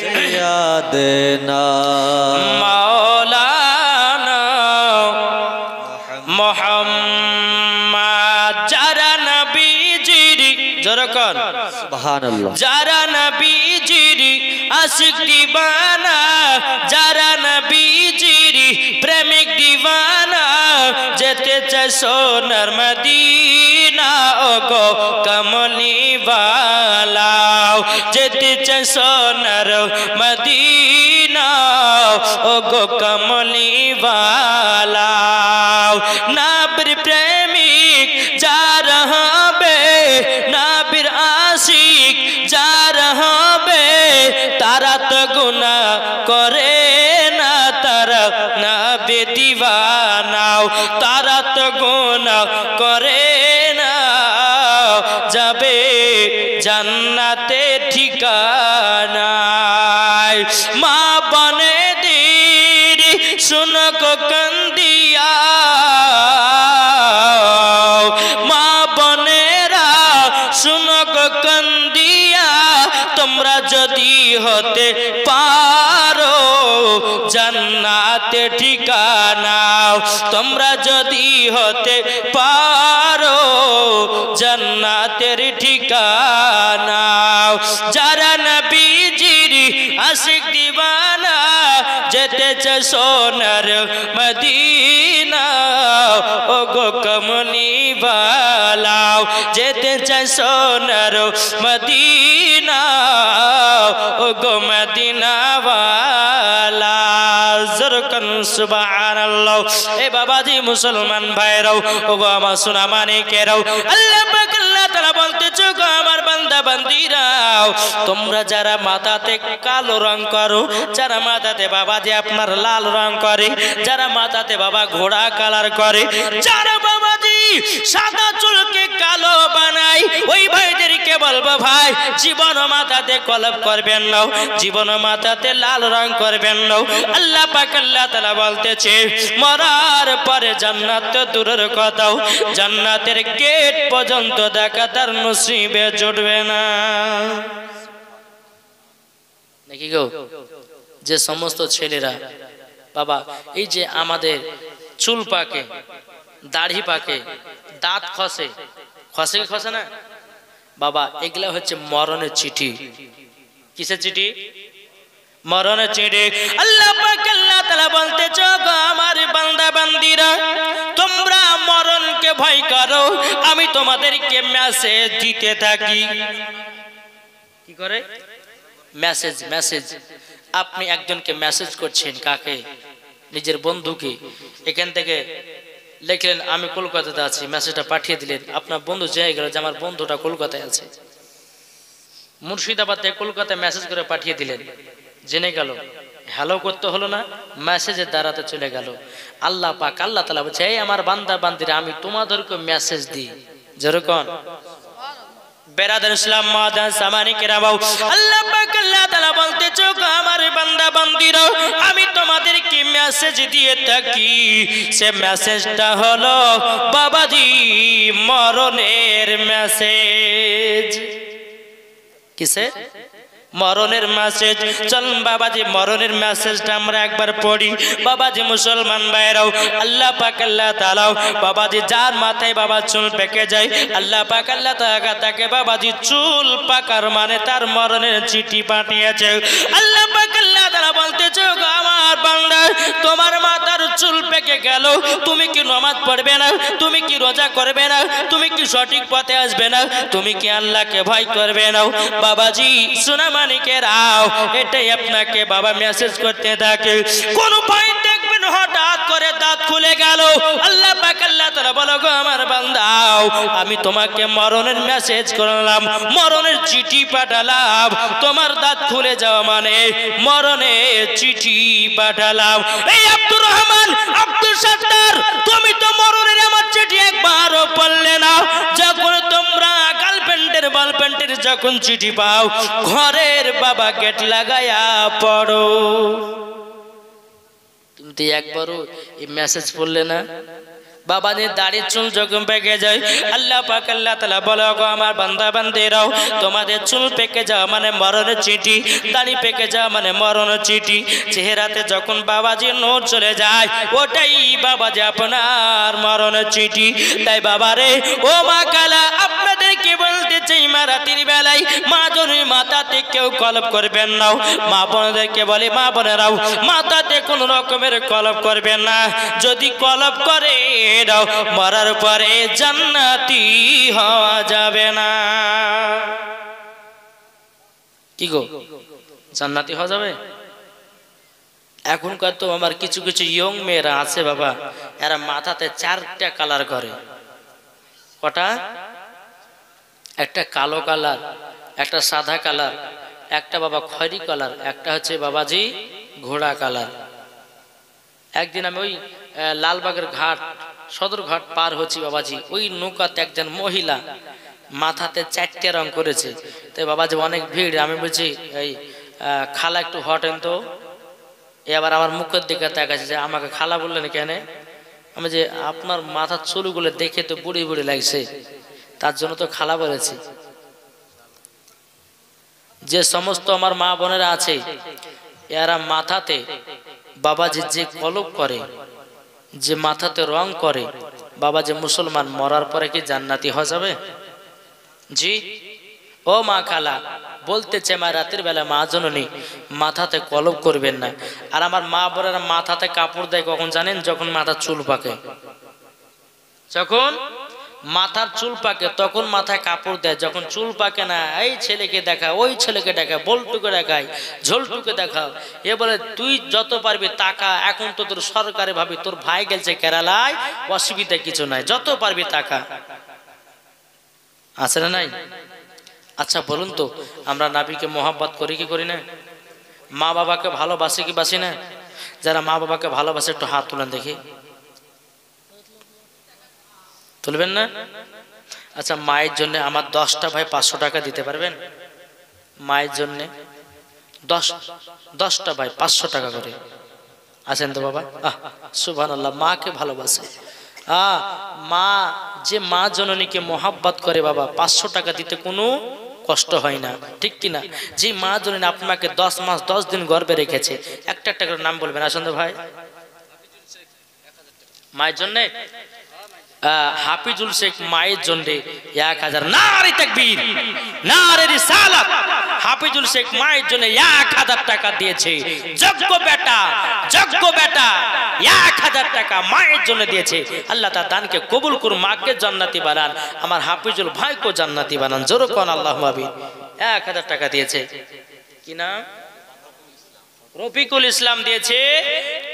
সাইয়্যিদিনা মাওলানা মুহাম্মদ। যারা নবীজির জরকন সুবহানাল্লাহ, যারা নবীজির আশিক দিওয়ানা, যারা নবীজির প্রেমিক দিওয়ানা, যেতে চায় সোনার মদিনা ও গো কমলি ওয়ালা, যেতে চায় সোনার মদিনা ও গো কমলি ওয়ালা। নবীর প্রেমিক যারা হবে, নবীর আশিক যারা হবে, তারা তো গুনাহ করে না, তারা নবী দিওয়ানা, তারা তো গুনাহ করে না, যাবে জান্নাতে ঠিকানায়। মা বনে দির শুনো গো কান্দিয়া, মা বনেরা শুনো গো কান্দিয়া, তোমরা যদি হতে পারো জান্নাতে ঠিকানা, তোমরা যদি হতে পারো জান্নাতের ঠিকানা। যারা নবীজির আশিক দিওয়ানা, যেতে চায় সোনার মদিনা ও গো কমলি ওয়ালা, যেতে চায় সোনার মদিনা ও গো মদিনা ওয়ালা। জরকন সুবহানাল্লাহ। এ বাবাজি মুসলমান ভাইরাও ও গো আমার সোনা মানিকেরাও, আল্লাহ পাক আল্লাহ তাআলা বলতেছে গো আমার বান্দা বান্দীরাও, তোমরা যারা মাথাতে কালো রং করো, যারা মাথাতে বাবাজি আপনার লাল রং করে, যারা মাথাতে বাবা ঘোড়া কালার করে, যারা বাবাজি সাদা চুলকে কালো বানায়, ওই ভাইদেরকে বলবো ভাই জীবন মাথাতে কলব করবেন না, জীবন মাথাতে লাল রং করবেন না। আল্লাহ পাক আল্লাহ তাআলা বলতেছে মরার পরে জান্নাত তো দূরের কথাও, জান্নাতের গেট পর্যন্ত দেখা তার নসিবে জুটবে না। নাকি গো? যে সমস্ত ছেলেরা বাবা এই যে আমাদের চুল পাকে, দাড়ি পাকে, দাঁত খসে, খসে কি খসে না বাবা, এগুলা হচ্ছে মরণের চিঠি। কিসের চিঠি? মরণের চিঠি। আল্লাহ পাক আল্লাহ তাআলা বলতেছে গো আমার বান্দা বান্দীরা, তোমরা মরণকে ভয় করো, আমি তোমাদেরকে মেসেজ দিতে থাকি। কি করে? মেসেজ। মেসেজ আপনি একজনকে মেসেজ করছেন, কাকে? নিজের বন্ধুকে। এখান থেকে লিখলেন আমি কলকাতাতে আছি, মেসেজটা পাঠিয়ে দিলেন, আপনার বন্ধু জেনে গেল যে আমার বন্ধুটা কলকাতায় আছে। মুর্শিদাবাদ থেকে কলকাতায় মেসেজ করে পাঠিয়ে দিলেন, জেনে গেল, হ্যালো করতে হলো না, মেসেজের দ্বারাতে চলে গেল। আল্লাহ পাক আল্লাহ তাআলা বলছে এই আমার বান্দা বান্দিরা, আমি তোমাদেরকে মেসেজ দিই। যেরকম বেরাদার ইসলাম মাদান সামানি কেরামাও আল্লাহ পাক আল্লাহ তাআলা বলতেছে আমার বান্দা বান্দিরা আমি তোমাদেরকে মেসেজ দিয়ে থাকি সে মেসেজটা হলো বাবাজি মরণের মেসেজ কিসে মরণের মেসেজ চলুন বাবাজি মরণের মেসেজটা আমরা একবার পড়ি বাবাজি মুসলমান ভাইরাও আল্লাহ পাক আল্লাহ তাআলা বাবাজি যার মাথায় বাবা চুল পেকে যায় আল্লাহ পাক আল্লাহ তাআলা তাকে বাবাজি চুল পাকার মানে তার মরণের চিঠি পাঠিয়েছে আল্লাহ পাক আল্লাহ তাআলা বলতেছে আমার বান্দা তোমার মাথার চুল পেকে গেল তুমি কি নামাজ পড়বে না তুমি কি রোজা করবে না তুমি কি সঠিক পথে আসবে না তুমি কি আল্লাহকে ভয় করবে না বাবাজি শোনা মানিকেরাও এটাই আপনাকে বাবা মেসেজ করতে থাকে কোন ভয় দেখবেন হঠাৎ করে দাঁত খুলে গেল আল্লাহ পাক আল্লাহ তাআলা বলো গো আমার বান্দাও আমি তোমাকে মরণের মেসেজ করলাম মরণের চিঠি পাঠালাম তোমার দাঁত খুলে যাওয়া মানে মরণের চিঠি পাঠালাম এই আব্দুর রহমান আব্দুল সত্তার তুমি তো মরণের আমার চিঠি একবারও পড়লে না যখন তোমরা গার্লফ্রেন্ডের বলফ্রেন্ডের যখন চিঠি পাও ঘরের বাবা গেট লাগায়া পড়ো তুমি একবারও এই মেসেজ পড়লে না বাবাদের দাড়ির চুল যখন পেকে যায় আল্লাহ পাক আল্লাহ তাআলা বলে গো আমার বান্দা বান্দিরাও তোমাদের চুল পেকে যাওয়া মানে মরণের চিঠি দাড়ি পেকে যাওয়া মানে মরণের চিঠি চেহারাতে যখন বাবাজি নূর চলে যায় ওটাই বাবাজি আপনার মরণের চিঠি তাই বাবারে ও মা কালা আপনাদেরকে বলতে চাই মা রাতের বেলায় মা জনের মাথাতে কেউ কলপ করবেন না মা বোনদেরকে বলে মা বোনেরাও মাথাতে কোনো রকমের কলপ করবেন না যদি কলপ করে মরার পরে জান্নাতি হওয়া যাবে না কি গো জান্নাতি হওয়া যাবে এখনকার তো আমার কিছু কিছু ইয়ং মেয়েরা আছে বাবা এরা মাথাতে 4টা কালার করে কটা একটা কালো কালার একটা সাদা কালার একটা বাবা খয়েরি কালার একটা হচ্ছে বাবাজি ঘোড়া কালার একদিন আমি ওই লালবাগের ঘাট সদরঘাট পার হচ্ছি বাবাজি ওই নৌকাতে একজন মহিলা মাথাতে 4টে রং করেছে তাই বাবাজি অনেক ভিড় আমি বলছি এই খালা একটু হটেন তো এবার আমার মুখের দিকে তাকাচ্ছে যে আমাকে খালা বললেন কেন আমি যে আপনার মাথার চুলগুলো দেখে তো বুড়ি বুড়ি লাগছে তার জন্য তো খালা বলেছি যে সমস্ত আমার মা বোনেরা আছে এরা মাথাতে বাবাজি যে কলপ করে যে মাথাতে রং করে বাবা যে মুসলমান মরার পরে কি জান্নাতি হয়ে যাবে জি ও মা খালা বলতেছে মা রাতের বেলা মা জননী মাথাতে কলপ করবেন না আর আমার মা বোনেরা মাথাতে কাপড় দেয় কখন জানেন যখন মাথার চুল পাকে যখন মাথার চুল পাকে তখন মাথায় কাপড় দেয় যখন চুল পাকে না এই ছেলেকে দেখা ওই ছেলেকে দেখা বলটুকে দেখায় ঝোলটুকে দেখাও এ বলে তুই যত পারবি টাকা এখন তো তোর সরকারি ভাবে তোর ভাই গেছে কেরালায় অসুবিধা কিছু নাই যত পারবি টাকা আছে না নাই আচ্ছা বলুন তো আমরা নবীকে মোহাব্বত করি কি করি না মা বাবাকে ভালোবাসি কি বাসি না যারা মা বাবাকে ভালোবাসে একটু হাত তুলেন দেখি তুলবেন না আচ্ছা মায়ের জন্য আমার 10টা ভাই 500 টাকা দিতে পারবেন মায়ের জন্য 10টা ভাই 500 টাকা করে আছেন তো বাবা সুবহানাল্লাহ মাকে ভালোবাসে মা যে মা জননীকে মোহাব্বত করে বাবা 500 টাকা দিতে কোনো কষ্ট হয় না ঠিক কি না যে মা জননী আপনাকে 10 মাস 10 দিন গর্ভে রেখেছে একটা একটা করে নাম বলবেন আসেন তো ভাই মায়ের জন্য হাফিজুল শেখ মায়ের জন্য 1000 নারে তাকবীর নারে রিসালাত হাফিজুল শেখ মায়ের জন্য 1000 টাকা দিয়েছে যোগ্য বেটা 1000 টাকা মায়ের জন্য দিয়েছে আল্লাহ তার দানকে কবুল করুন মাকে জান্নাতি বানান আমার হাফিজুল ভাইকে জান্নাতি বানান জোরে কোন আল্লাহুম্মা আমিন 1000 টাকা দিয়েছে কি নাম রফিকুল ইসলাম দিয়েছে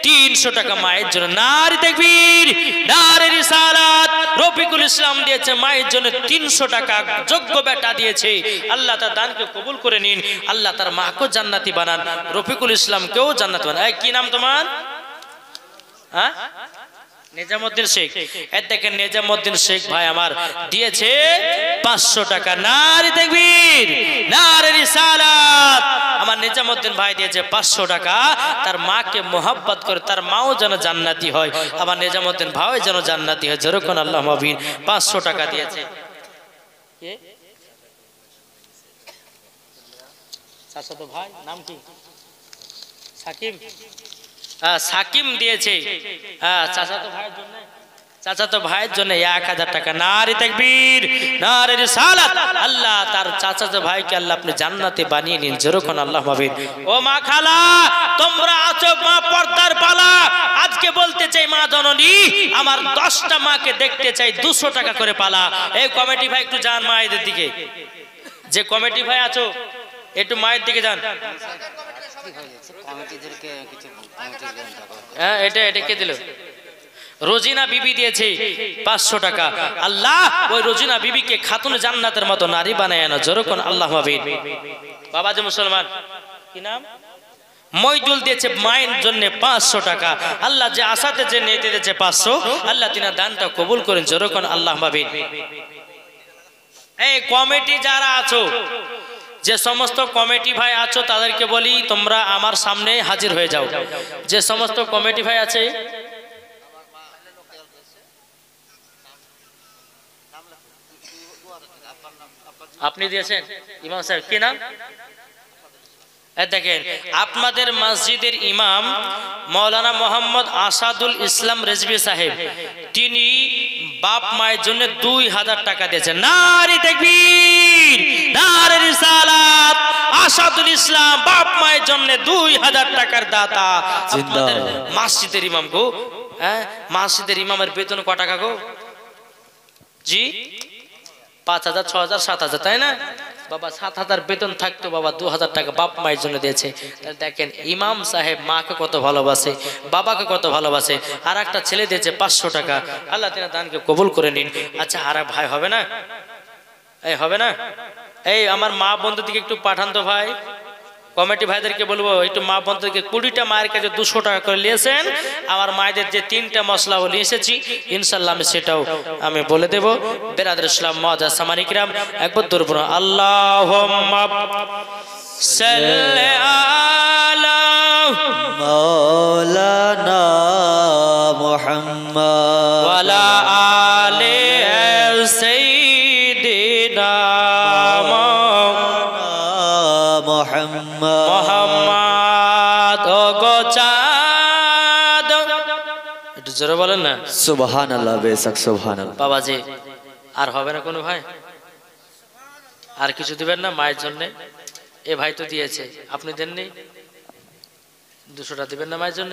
300 টাকা মায়ের জন্য নারে তাকবীর নারে রিসালাত রফিকুল ইসলাম দিয়েছে মায়ের জন্য 300 টাকা যোগ্য বেটা দিয়েছে আল্লাহ তার দানকে কবুল করে নিন আল্লাহ তার মাকে জান্নাতি বানান রফিকুল ইসলাম কেও জান্নাতি বানান এই কি নাম তোমার হ্যাঁ নিজামুদ্দিন শেখ, এই দেখেন নিজামুদ্দিন শেখ ভাই আমার দিয়েছে 500 টাকা। নারে তাকবীর, নারে রিসালাত। আমার নিজামুদ্দিন ভাই দিয়েছে 500 টাকা, তার মাকে মোহাব্বত করে তার মাও যেন জান্নাতি হয়, আমার নিজামুদ্দিন ভাই যেন জান্নাতি হয়। যেরকম আল্লাহ মাবিন 500 টাকা দিয়েছে। কে চাচাতো ভাই নাম কি? সাকিম। সাকিম দিয়েছে চাচাতো ভাইয়ের জন্য, চাচাতো ভাইয়ের জন্য 1000 টাকা। নারে তাকবীর, নারে রিসালাত। আল্লাহ তার চাচাতো ভাইকে আল্লাহ আপনি জান্নাতে বানিয়ে নিন। যেরকম আল্লাহ মাবিন। ও মা খালা, তোমরা আছো মা পর্দার পালা, আজকে বলতে চাই মা জননী, আমার 10টা মাকে দেখতে চাই, 200 টাকা করে পালা। এই কমিটি ভাই একটু যান মায়েদের দিকে, যে কমিটি ভাই আছো একটু মায়ের দিকে যান। হ্যাঁ, এটা কে দিল? রোজিনা বিবি দিয়েছে 500 টাকা। আল্লাহ ওই রোজিনা বিবিকে খাতুন জান্নাতের মতো নারী বানায় না। যেরকম আল্লাহ মাবিন। বাবা যে মুসলমান, কি নাম? মইদুল দিয়েছে মায়ের জন্য 500 টাকা। আল্লাহ যে আসাতে যে নিতে দিয়েছে 500, আল্লাহ তিনা দানটা কবুল করেন। যেরকম আল্লাহ মাবিন। এই কমিটি যারা আছো, যে সমস্ত কমিটি ভাই আছো তাদেরকে বলি তোমরা আমার সামনে হাজির হয়ে যাও। যে সমস্ত কমিটি ভাই আছে, আপনি দিয়েছেন ইমাম সাহেব, কি নাম? দেখেন আপনাদের মসজিদের ইমাম মৌলানা মোহাম্মদ আসাদুল ইসলাম রেজভী সাহেব, তিনি বাপ মায়ের জন্য 2000 টাকা দিয়েছেন। নারে তাকবীর, নারে রিসালাত। আসাদুল ইসলাম বাপ মায়ের জন্য 2000 টাকার দাতা। আপনাদের মসজিদের ইমাম গো, হ্যাঁ মসজিদের ইমামের বেতন কত টাকা গো? জি 5000, 6000, 7000, তাই না বাবা? 7000 বেতন থাকতো বাবা, 2000 টাকা বাপ মায়ের জন্য দিয়েছে। দেখেন ইমাম সাহেব মাকে কত ভালোবাসে, বাবাকে কত ভালোবাসে। আর একটা ছেলে দিয়েছে 500 টাকা। আল্লাহ তিনা দানকে কবুল করে নিন। আচ্ছা আর ভাই হবে না? এই হবে না? এই আমার মা বন্ধুদেরকে একটু পাঠান তো ভাই, কমিটি ভাইদেরকে বলবো একটু মা বন্ধুদেরকে 20টা মায়ের কাছে 200 টাকা করে নিয়েছেন। আমার মায়েদের যে 3টা মশলা নিয়ে এসেছি ইনশাল্লাহ আমি সেটাও আমি বলে দেব। বেরাদর ইসলাম মুআজ্জাজ সামানী কিরাম, একবার দরুদ পড়ুন। আল্লাহুম্মা সাল্লি আলা মাওলানা মুহাম্মদ ওয়া আলা আলি সাইয়্যিদিনা মুহাম্মদ। ও গো চাঁদ, একটু জোরে বলেন না সুবহানাল্লাহ, বেশক সুবহানাল্লাহ। বাবাজি আর হবে না কোনো ভাই? আর কিছু দিবেন না মায়ের জন্য? এ ভাই তো দিয়েছে, আপনি দেননি? 200টা দিবেন না মায়ের জন্য?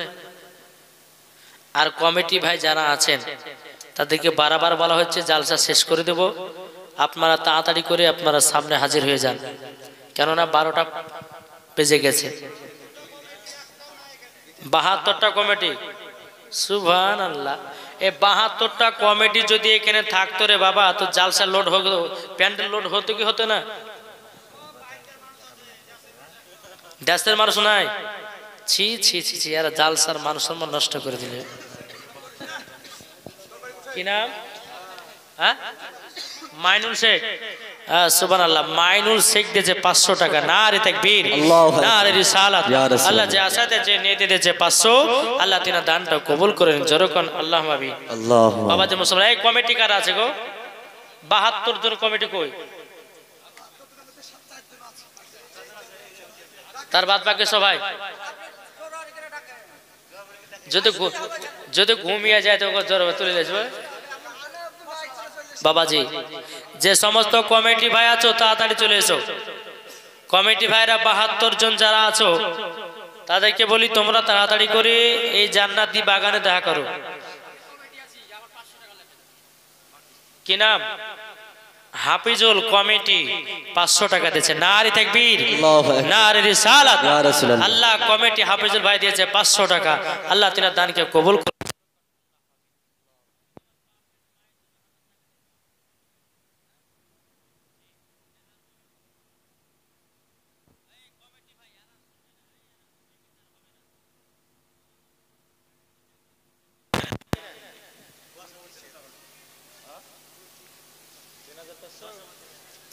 আর কমিটি ভাই যারা আছেন তাদেরকে বারবার বলা হচ্ছে জালসা শেষ করে দেব, আপনারা তাড়াতাড়ি করে আপনারা সামনে হাজির হয়ে যান, কেননা 12টা বেজে গেছে। 72টা কমিটি, সুবহানাল্লাহ। এই 72টা কমিটি যদি এখানে থাকতো রে বাবা, তো জালসা লোড হতো, প্যান্ডেল লোড হতো কি হতো না? দেশের মানুষ নাই, ছি ছি ছি ছি, এরা জালসার মানুষ নষ্ট করে দিলে। কি নাম? হ্যাঁ মাইনুল শেখ। সুবহানাল্লাহ, মাইনুল শেখ দিয়েছে 500 টাকা। নারে তাকবীর, নারে রিসালাত। আল্লাহ যে আসাতে যে নিতে দিয়েছে 500, আল্লাহ তিনা দানটা কবুল করেন। যেরকম আল্লাহুম্মা আমিন। আল্লাহুম্মা। বাবা যে মুসলমান, এই কমিটি কার আছে গো? 72 জন কমিটি কই? তার বাদ বাকি সবাই যদি ঘুমিয়ে যায় তো জ্বর তুলে আসবে। বাবাজি যে সমস্ত কমিটি ভাই আছো তাড়াতাড়ি চলে এসো। কমিটি ভাইরা 72 জন যারা আছো তাদেরকে বলি তোমরা তাড়াতাড়ি করে এই জান্নাতি বাগানে দেখা করো। কি নাম? হাফিজুল কমিটি 500 টাকা দিয়েছে। নারে তাকবীর, নারে রিসালাত। আল্লাহ কমিটি হাফিজুল ভাই দিয়েছে 500 টাকা। আল্লাহ তিনার দানকে কবুল করুন।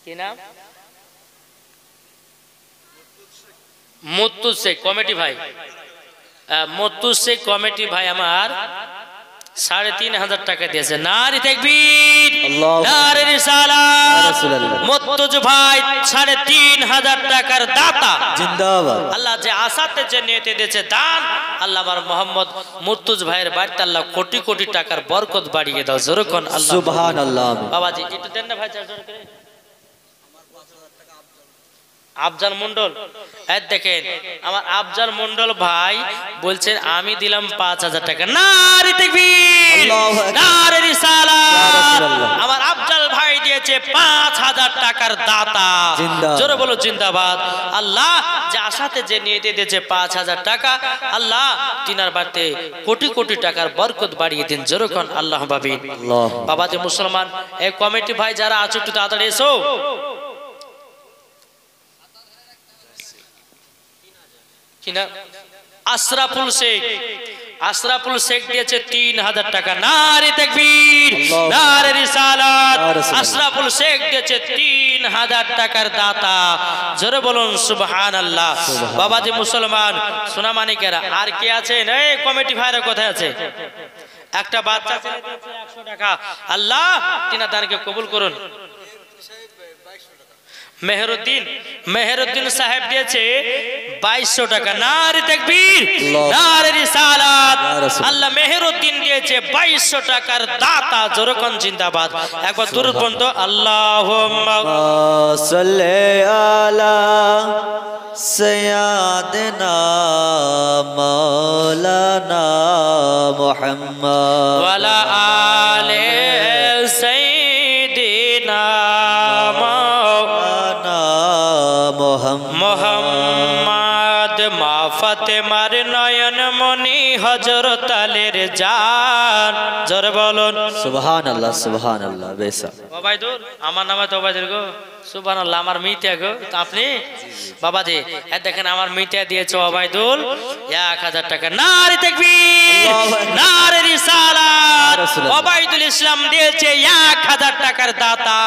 কি নাম? মুত্তুজ শেখ কমিটি ভাই, মুত্তুজ শেখ কমিটি ভাই আমার 3,500 টাকা দিয়েছে। নারী তাকবীর, নারে রিসালাত। মুত্তুজ ভাই 3,500 টাকার দাতা জিন্দাবাদ। আল্লাহ যে আশাতে যে নিয়তে দিয়েছে দান, আল্লাহ আমার মোহাম্মদ মুর্তুজ ভাইয়ের বাড়িতে আল্লাহ কোটি কোটি টাকার বরকত বাড়িয়ে দাও। জোরে কোন আল্লাহ সুবহানাল্লাহ। বাবাজি একটু দেন না ভাই, চার জোরে করে। আফজাল মন্ডল, দেখেন আমার আফজাল মন্ডল ভাই বলছেন আমি দিলাম 5,000 টাকা। নারী তাকবীর, নারে রিসালাত। আমার আফজাল ভাই দিয়েছে 5,000 টাকার দাতা। জোরে বলো জিন্দাবাদ। আল্লাহ যে আশাতে যে নিয়তে দিয়েছে 5,000 টাকা, আল্লাহ তিনার বাড়িতে কোটি কোটি টাকার বরকত বাড়িয়ে দিন। জোরে কোন আল্লাহ বাবিন। বাবাজি মুসলমান এই কমিটি ভাই যারা আছো একটু তাড়াতাড়ি এসো। কিনা আশরাফুল শেখ, আশরাফুল শেখ দিয়েছে 3,000 টাকা। নারে তাকবীর, নারে রিসালাত। আশরাফুল শেখ দিয়েছে 3,000 টাকার দাতা। জোরে বলুন সুবহানাল্লাহ। বাবাজি মুসলমান সোনামানিকেরা আর কে আছেন? এই কমিটি ভাইরা কোথায় আছে? একটা বাচ্চা ছেলে দিয়েছে 100 টাকা। আল্লাহ তিনার দানকে কবুল করুন। মেহেরুদ্দিন, মেহেরুদ্দিন সাহেব দিয়েছে 2200 টাকা। নারে তাকবীর, নারে রিসালাত। আল্লাহ মেহেরুদ্দিন দিয়েছে 2200 টাকার দাতা। জোরে কোন জিন্দাবাদ। একবার দুরূদ পড়তো আল্লাহুম্মা সাল্লি আলা সাইয়্যিদিনা মাওলানা মুহাম্মদ ওয়া আলা আলি সাইয়্যিদিনা মোহাম্মদ। মা ফাতেমার নয়ন মনি হযরত আলীর জান। জোরে বলুন সুবহানাল্লাহ, সুবহানাল্লাহ। বেশা ওবাইদুল, আমার নামে তো ওবাইদুল গো। সুবহানাল্লাহ, আমার মিতিয়া গো। আপনি বাবাজি দেখেন আমার মিতিয়া দিয়েছে ওবাইদুল 1,000 টাকা। নারে তাকবীর, নারে রিসালাত। ওবাইদুল ইসলাম দিয়েছে 1,000 টাকার দাতা।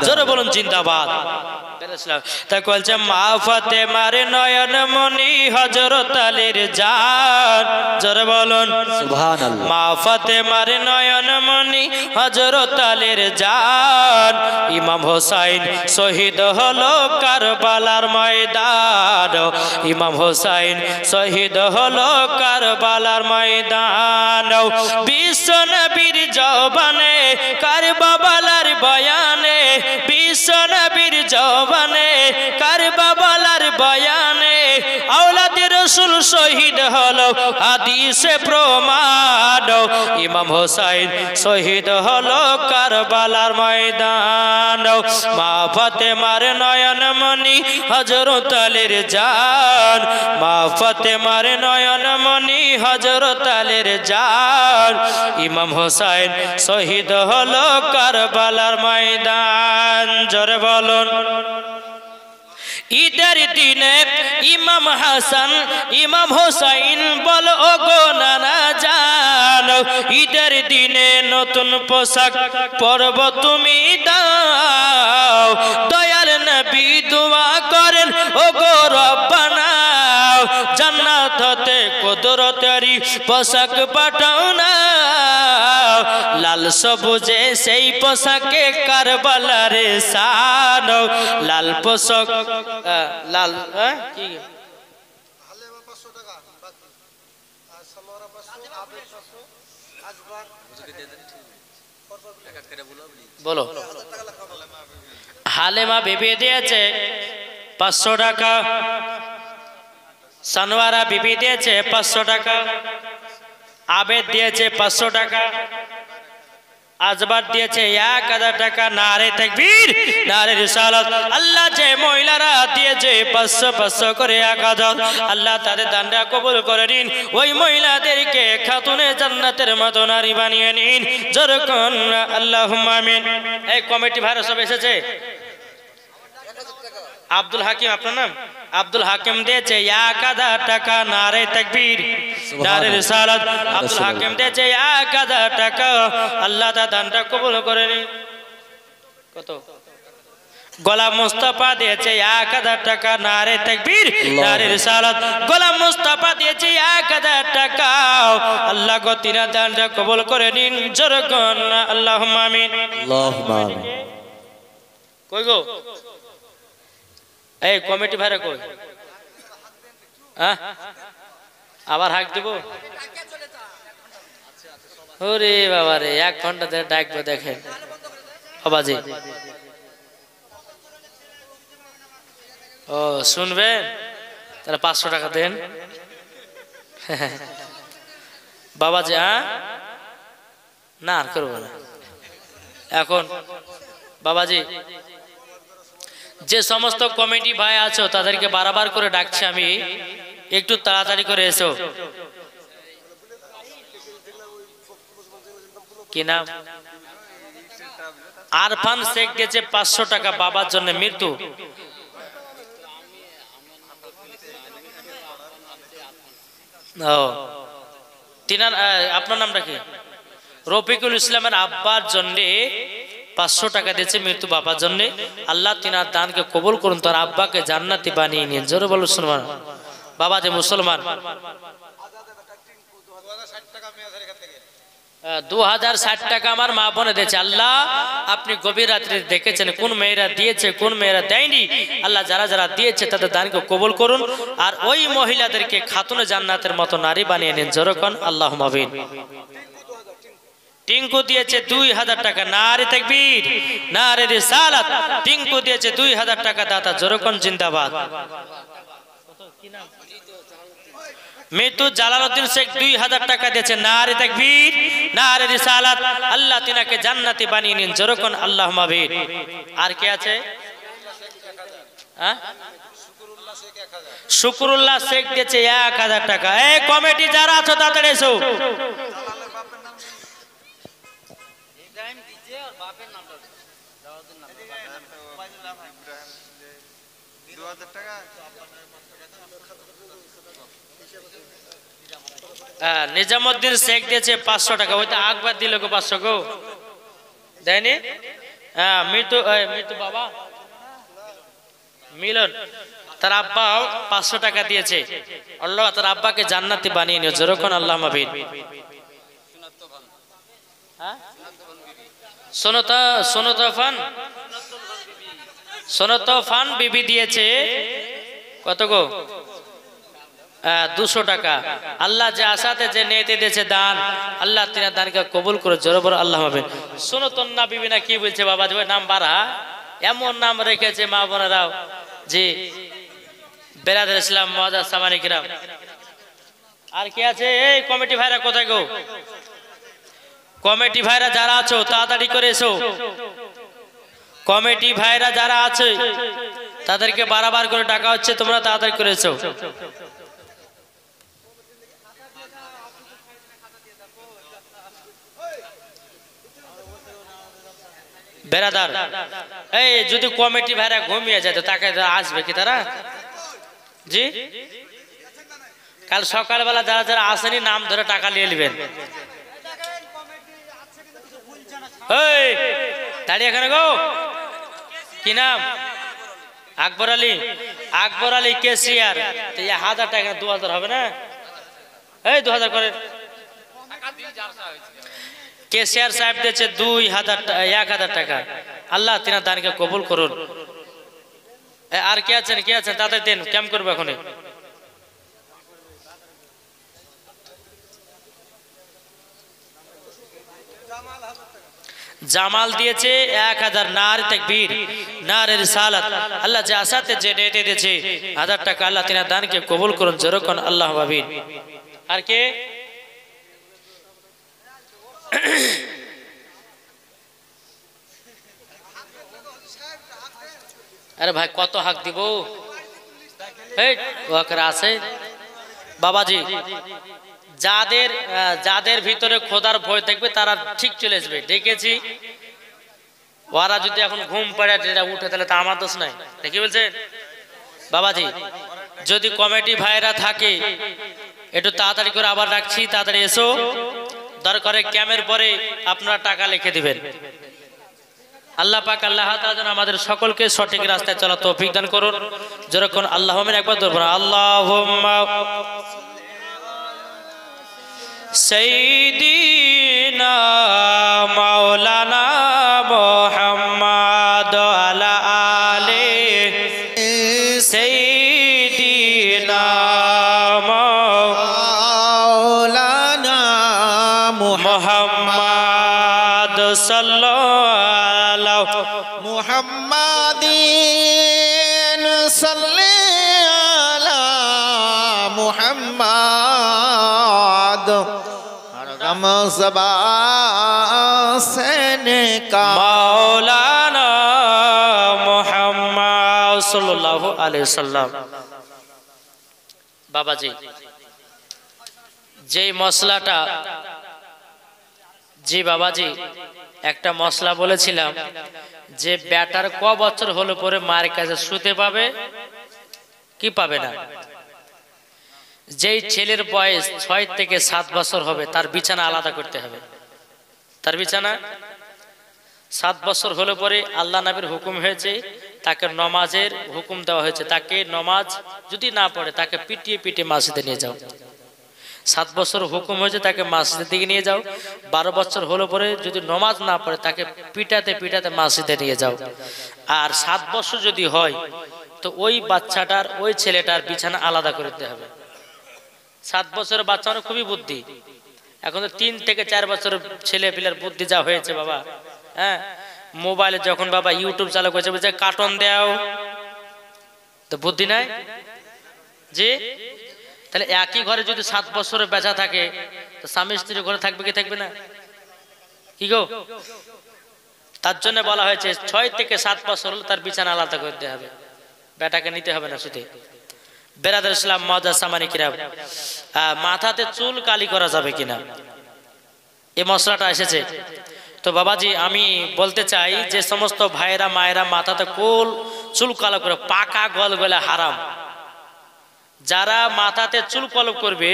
জোরে বলুন জিন্দাবাদ। তাই বলছে মা ফাতেমার নয়ন মনি হযরত আলীর জান। জোরে বলুন সুবহানাল্লাহ। মা ফাতেমার নয়ন মনি হযরত আলীর জান। ইমাম হোসাইন শহীদ হলো কারবালার ময়দান। ইমাম হোসাইন শহীদ হলো কারবালার ময়দান। বিশ্ব নবীর জবানে কারবালার বয়ানে, বিশ্ব নবীর জবানে কারবালার বয়ানে আওলাদে রাসূল শহীদ হলো হাদিসে প্রমাণ। ইমাম হোসাইন শহীদ হলো কারবালার ময়দান। মা ফাতেমার নয়ন মনি হযরত আলীর জান। মা ফাতেমার নয়ন মনি হযরত আলীর জান। ইমাম হোসাইন শহীদ হলো কারবালার ময়দান। জোরে বলুন। ঈদের দিনে ইমাম হাসান ইমাম হোসাইন বল ও গো নানা জান। ঈদের দিনে নতুন পোশাক পরব তুমি দাও। দয়াল নবী দোয়া করেন ও গো রব্বানা, জান্নাত হতে কুদরতেরি পোশাক পাঠাও না। লাল সবুজে সেই পোশাকে কারবালার শান। লাল পোশাক লাল কি বলো। হালেমা বিবি দিয়েছে 500 টাকা। সানোয়ারা বিবি দিয়েছে 500 টাকা। আবেদ দিয়েছে 500 টাকা। আজবার দিয়েছে 1,000 টাকা। নারে তাকবীর, নারে রিসালাত। আল্লাহ যে মহিলারা দিয়েছে 500 করে 1,000, আল্লাহ তাদের দানটা কবুল করে নিন। ওই মহিলাদেরকে খাতুনে জান্নাতের মতো নারী বানিয়ে নিন। যেরকম আল্লাহুম্মা আমিন। এই কমিটি ভাইরা সব এসেছে। আব্দুল হাকিম, আপনার নাম? আব্দুল হাকিম দিয়েছে 1,000 টাকা। নারে তাকবীর, নারে রিসালাত। আব্দুল হাকিম দিয়েছে 1,000 টাকা। আল্লাহ তার দানটা কবুল করে নিন। কত? গোলাম মুস্তাফা দিয়েছে 1000 টাকা, নারে তাকবীর, নারে রিসালাত। গোলাম মুস্তাফা দিয়েছে 1000 টাকা। আল্লাহ গো তিনার দানটা কবুল করে নিন, জোরে কোন আল্লাহুম্মা আমিন। আল্লাহুম্মা আমিন। কই গো এই কমিটি ভাইরা কই? হ্যাঁ আবার হাঁক দিব? ওরে বাবা রে, 1 ঘন্টা ধরে ডাকবে দেখেন বাবাজি। ও শুনবেন তাহলে 500 টাকা দেন বাবাজি। হ্যাঁ না আর করবো না এখন বাবাজি। যে সমস্ত কমিটি ভাই আছো তাদেরকে বারবার করে ডাকছি আমি, একটু তাড়াতাড়ি করে এসো। কি নাম? আরফান শেখ দিয়েছে 500 টাকা বাবার জন্য মৃত্যু। ও তিনার আপনার নামটা কি? রফিকুল ইসলামের আব্বার জন্য 500 টাকা দিয়েছে মৃত্যু বাবার জন্য। আল্লাহ তিনার দানকে কবুল করুন, তার আব্বাকে জান্নাতি বানিয়ে নিন, জোরে বলো মুসলমান। বাবা যে মুসলমান 2060 টাকা আমার মা বোনে দিয়েছে। আল্লাহ আপনি গভীর রাত্রে দেখেছেন কোন মেয়েরা দিয়েছে কোন মেয়েরা দেয়নি। আল্লাহ যারা যারা দিয়েছে তাদের দানকে কবুল করুন, আর ওই মহিলাদেরকে খাতুনে জান্নাতের মতো নারী বানিয়ে নিন, জোরে কোন আল্লাহুম্মা আমিন। টিঙ্কু দিয়েছে 2000 টাকা, নারে তাকবীর, নারে রিসালাত। টিঙ্কু দিয়েছে 2000 টাকা, দাতা জোরে কোন জিন্দাবাদ। মৃত্যু জালালউদ্দিন শেখ 2000 টাকা দিয়েছে, নারে তাকবীর, নারে রিসালাত। আল্লাহ তিনাকে জান্নাতি বানিয়ে নিন, জোরে কোন আল্লাহুম্মা আমিন। আর কে আছে? হ্যাঁ শুকরুল্লাহ শেখ দিয়েছে 1000 টাকা। এই কমিটি যারা আছো তাড়াতাড়ি এসো। নিজামুদ্দিন শেখ দিয়েছে 500 টাকা। ওইটা আকবর দিল গো 500 গো দেয়নি। হ্যাঁ মৃত্যু মৃত্যু বাবা মিলন তার আব্বা 500 টাকা দিয়েছে। আল্লাহ তার আব্বাকে জান্নাতি বানিয়ে নিও, যেরকম আল্লাহুম্মা আমিন। সোনতফান বিবি দিয়েছে কত গো? 200 টাকা। আল্লাহ যে আশাতে যে নিয়তে দিয়েছে দান, আল্লাহ তিনার দানকে কবুল করে, জোরে বলো আল্লাহুম্মা আমিন। সুনতন্না বিবি না কি বলছে বাবা, যে নাম বাড়া এমন নাম রেখেছে মা বোনেরাও জি। বেরাদার ইসলাম মুআজ্জাজ সামানী কিরাম। আর কি আছে? এই কমিটি ভাইরা কোথায় গো? কমিটি ভাইরা যারা আছো তাড়াতাড়ি করে এসো। কমিটি ভাইরা যারা আছে তাদেরকে বারবার করে ডাকা হচ্ছে, তোমরা তাড়াতাড়ি করে এসো। বেরাদার এই যদি কমিটি ভাইরা ঘুমিয়ে যায় তো তাকে আসবে কি তারা? জি কাল সকালবেলা যারা যারা আসেনি নাম ধরে টাকা নিয়ে নেবেন। এই দাঁড়িয়ে এখানে গো, কি নাম? আকবর আলী। আকবর আলী কেসিয়ার। 1000 টাকা 2000 হবে না? এই 2000 করে কেসিয়ার সাহেব দিয়েছে 1000 টাকা। আল্লাহ তিনার দানকে কবুল করুন। আর কে আছেন কে আছেন তাদের দিন কেমন করবো এখন? জামাল দিয়েছে 1000, নারে তাকবীর, নারে রিসালাত। আল্লাহ যে আশাতে যে নিয়তে দিয়েছে 1000 টাকা, আল্লাহ তিনার দানকে কবুল করুন, যেরকম আল্লাহুম্মা আমিন। আর কে? আরে ভাই কত হাক দিব? এই ওয়াকরা আছে বাবাজি। যাদের ভিতরে খোদার ভয় থাকবে তারা ঠিক চলে আসবে। দেখেছি ওরা যদি এখন ঘুম পাড়ে উঠে তাহলে তা আমার দোষ নাই। দেখি বলছেন বাবাজি, যদি কমিটি ভাইরা থাকে একটু তাড়াতাড়ি করে আবার রাখছি, তাড়াতাড়ি এসো। দরকারে ক্যামের পরে আপনারা টাকা লিখে দিবেন। আল্লাহ পাক আল্লাহ তাআলা যেন আমাদের সকলকে সঠিক রাস্তায় চলা তৌফিক দান করুন। যেরকম আল্লাহুম্মা একবার ধরব না, আল্লাহুম্মা সাইয়্যিদিনা মাওলানা মুহাম্মদ আলা আলি সাইয়্যিদিনা মাওলানা মুহাম্মদ সাল্লাল্লাহু মুহাম্মাদিন সাল্লি আলা মুহাম্মাদ হরগম সবা সেনকা মাওলানা মুহাম্মদ সাল্লাল্লাহু আলাইহি সাল্লাম। বাবাজি, যেই মশলাটা, জি বাবাজি, একটা মশলা বলেছিলাম যে ব্যাটার ক বছর হলো পরে মায়ের কাছে শুতে পাবে কি পাবে না। যেই ছেলের বয়স 6 থেকে 7 বছর হবে তার বিছানা আলাদা করতে হবে। তার বিছানা 7 বছর হলে পরে আল্লাহ নবীর হুকুম হয়েছে, তাকে নমাজের হুকুম দেওয়া হয়েছে। তাকে নমাজ যদি না পড়ে তাকে পিটিয়ে পিটিয়ে মসজিদে নিয়ে যাও। 7 বছর হুকুম হয়েছে তাকে মসজিদের দিকে নিয়ে যাও। 12 বছর হলে পরে যদি নমাজ না পড়ে তাকে পিটাতে পিটাতে মসজিদে নিয়ে যাও। আর 7 বছর যদি হয় তো ওই বাচ্চাটার, ওই ছেলেটার বিছানা আলাদা করতে হবে। 7 বছরের বাচ্চা মানে খুবই বুদ্ধি। এখন তো 3 থেকে 4 বছরের ছেলে পিলার বুদ্ধি যা হয়েছে বাবা, হ্যাঁ, মোবাইলে যখন বাবা ইউটিউব চালু করেছে বলছে কার্টুন দাও, তো বুদ্ধি নাই জি। তাহলে একই ঘরে যদি 7 বছরের বেচা থাকে তো স্বামী স্ত্রী ঘরে থাকবে কি থাকবে না কি গো? তার জন্য বলা হয়েছে 6 থেকে 7 বছর হলে তার বিছানা আলাদা করতে হবে, বেটাকে নিতে হবে না শুধু। বেরাদার ইসলাম মওজা সামানি কিরাম, মাথাতে চুল কালি করা যাবে কিনা এই মশলাটা এসেছে। তো বাবাজি আমি বলতে চাই যে সমস্ত ভাইরা মায়েরা মাথাতে চুল কালো করে পাকা গলগলা হারাম। যারা মাথাতে চুল কলপ করবে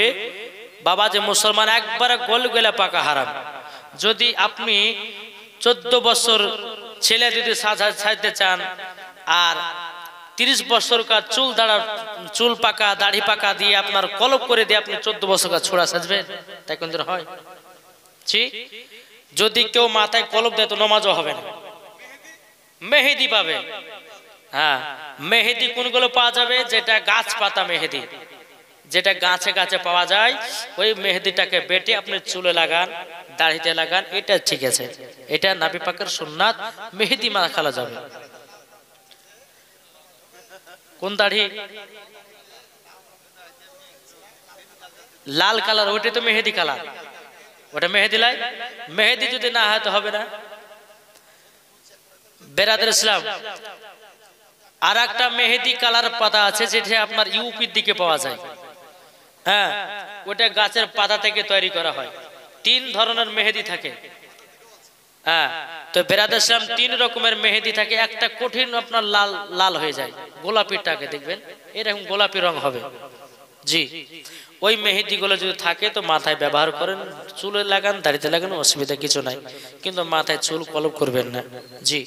বাবাজি মুসলমান একবারে গলগলা পাকা হারাম। যদি আপনি 14 বছর ছেলে যদি সাজতে চান আর 30 বছর কার চুল পাকা দাড়ি পাকা দিয়ে আপনার কলপ করে দিয়ে আপনি 14 বছর কার ছোড়া সাজবেন, তাই কোন দিন হয়? যদি কেউ মাথায় কলপ দেয় তো নামাজও হবে না, মেহেদি পাবে। হ্যাঁ, মেহেদি কোনগুলো পাওয়া যাবে? যেটা গাছ পাতা মেহেদি, যেটা গাছে গাছে পাওয়া যায়, ওই মেহেদিটাকে বেটে আপনি চুলে লাগান, দাড়িতে লাগান, এটা ঠিক আছে। এটা নবী পাকের সুন্নাত, মেহেদি মাখানো যাবে। কোন দাড়ি? লাল কালার, ওইটা তো মেহেদি কালার, ওটা মেহেদি লাই। মেহেদি যদি না হয় তো হবে না। বেরাদার ইসলাম আর একটা মেহেদি কালার পাতা আছে যেটা আপনার ইউপির দিকে পাওয়া যায়। হ্যাঁ, ওটা গাছের পাতা থেকে তৈরি করা হয়। 3 ধরনের মেহেদি থাকে। হ্যাঁ, তো বেরাদার ইসলাম 3 রকমের মেহেদি থাকে। একটা কঠিন আপনার লাল লাল হয়ে যায়, গোলাপিটাকে দেখবেন এরকম গোলাপি রং হবে। জি, ওই মেহেদি গুলো যদি থাকে তো মাথায় ব্যবহার করেন, চুলে লাগান, দাড়িতে লাগান, অসুবিধা কিছু নাই, কিন্তু মাথায় চুল কলপ করবেন না। জি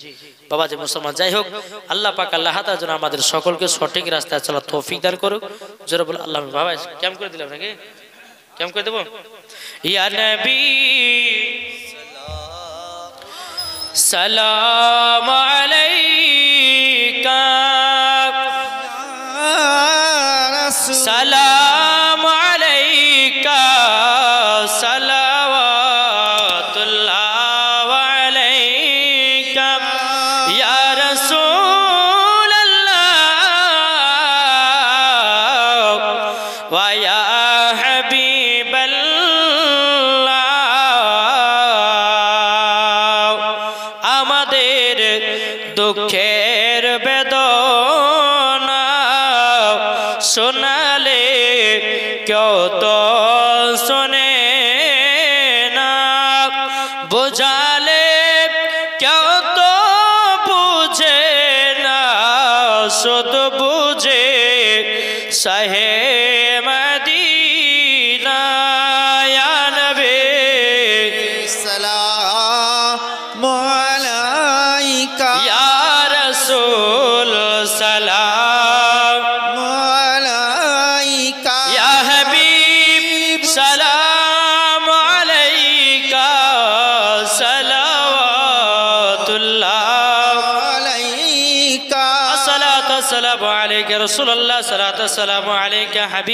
বাবাজি মুসলমান, যাই হোক আল্লাহ পাক আল্লাহ তাআলা যেন আমাদের সকলকে সঠিক রাস্তায় চলার তৌফিক দান করুক। জোরে বল আল্লাহ। বাবা কেমন করে দিলাম নাকি? কেমন করে দেবো? ইয়া নবী সালাম আলাইকা, সালাম আলাইকা, সালাওয়াতুল্লাহ আলাইকা ইয়া রাসূলুল্লাহ ওয়া ইয়া হাবিবাল্লাহ। আমাদের দুঃখের বেদনা শোনালে কেউ তো শোনে না, বোঝালে কেউ তো বুঝে না, শুধু বুঝে শাহে মদিনা। ইয়া নবী সালামু আলাইকা রাসূলুল্লাহ সাল্লাল্লাহু আলাইহি ওয়া সাল্লাম আলাইকা হাবিব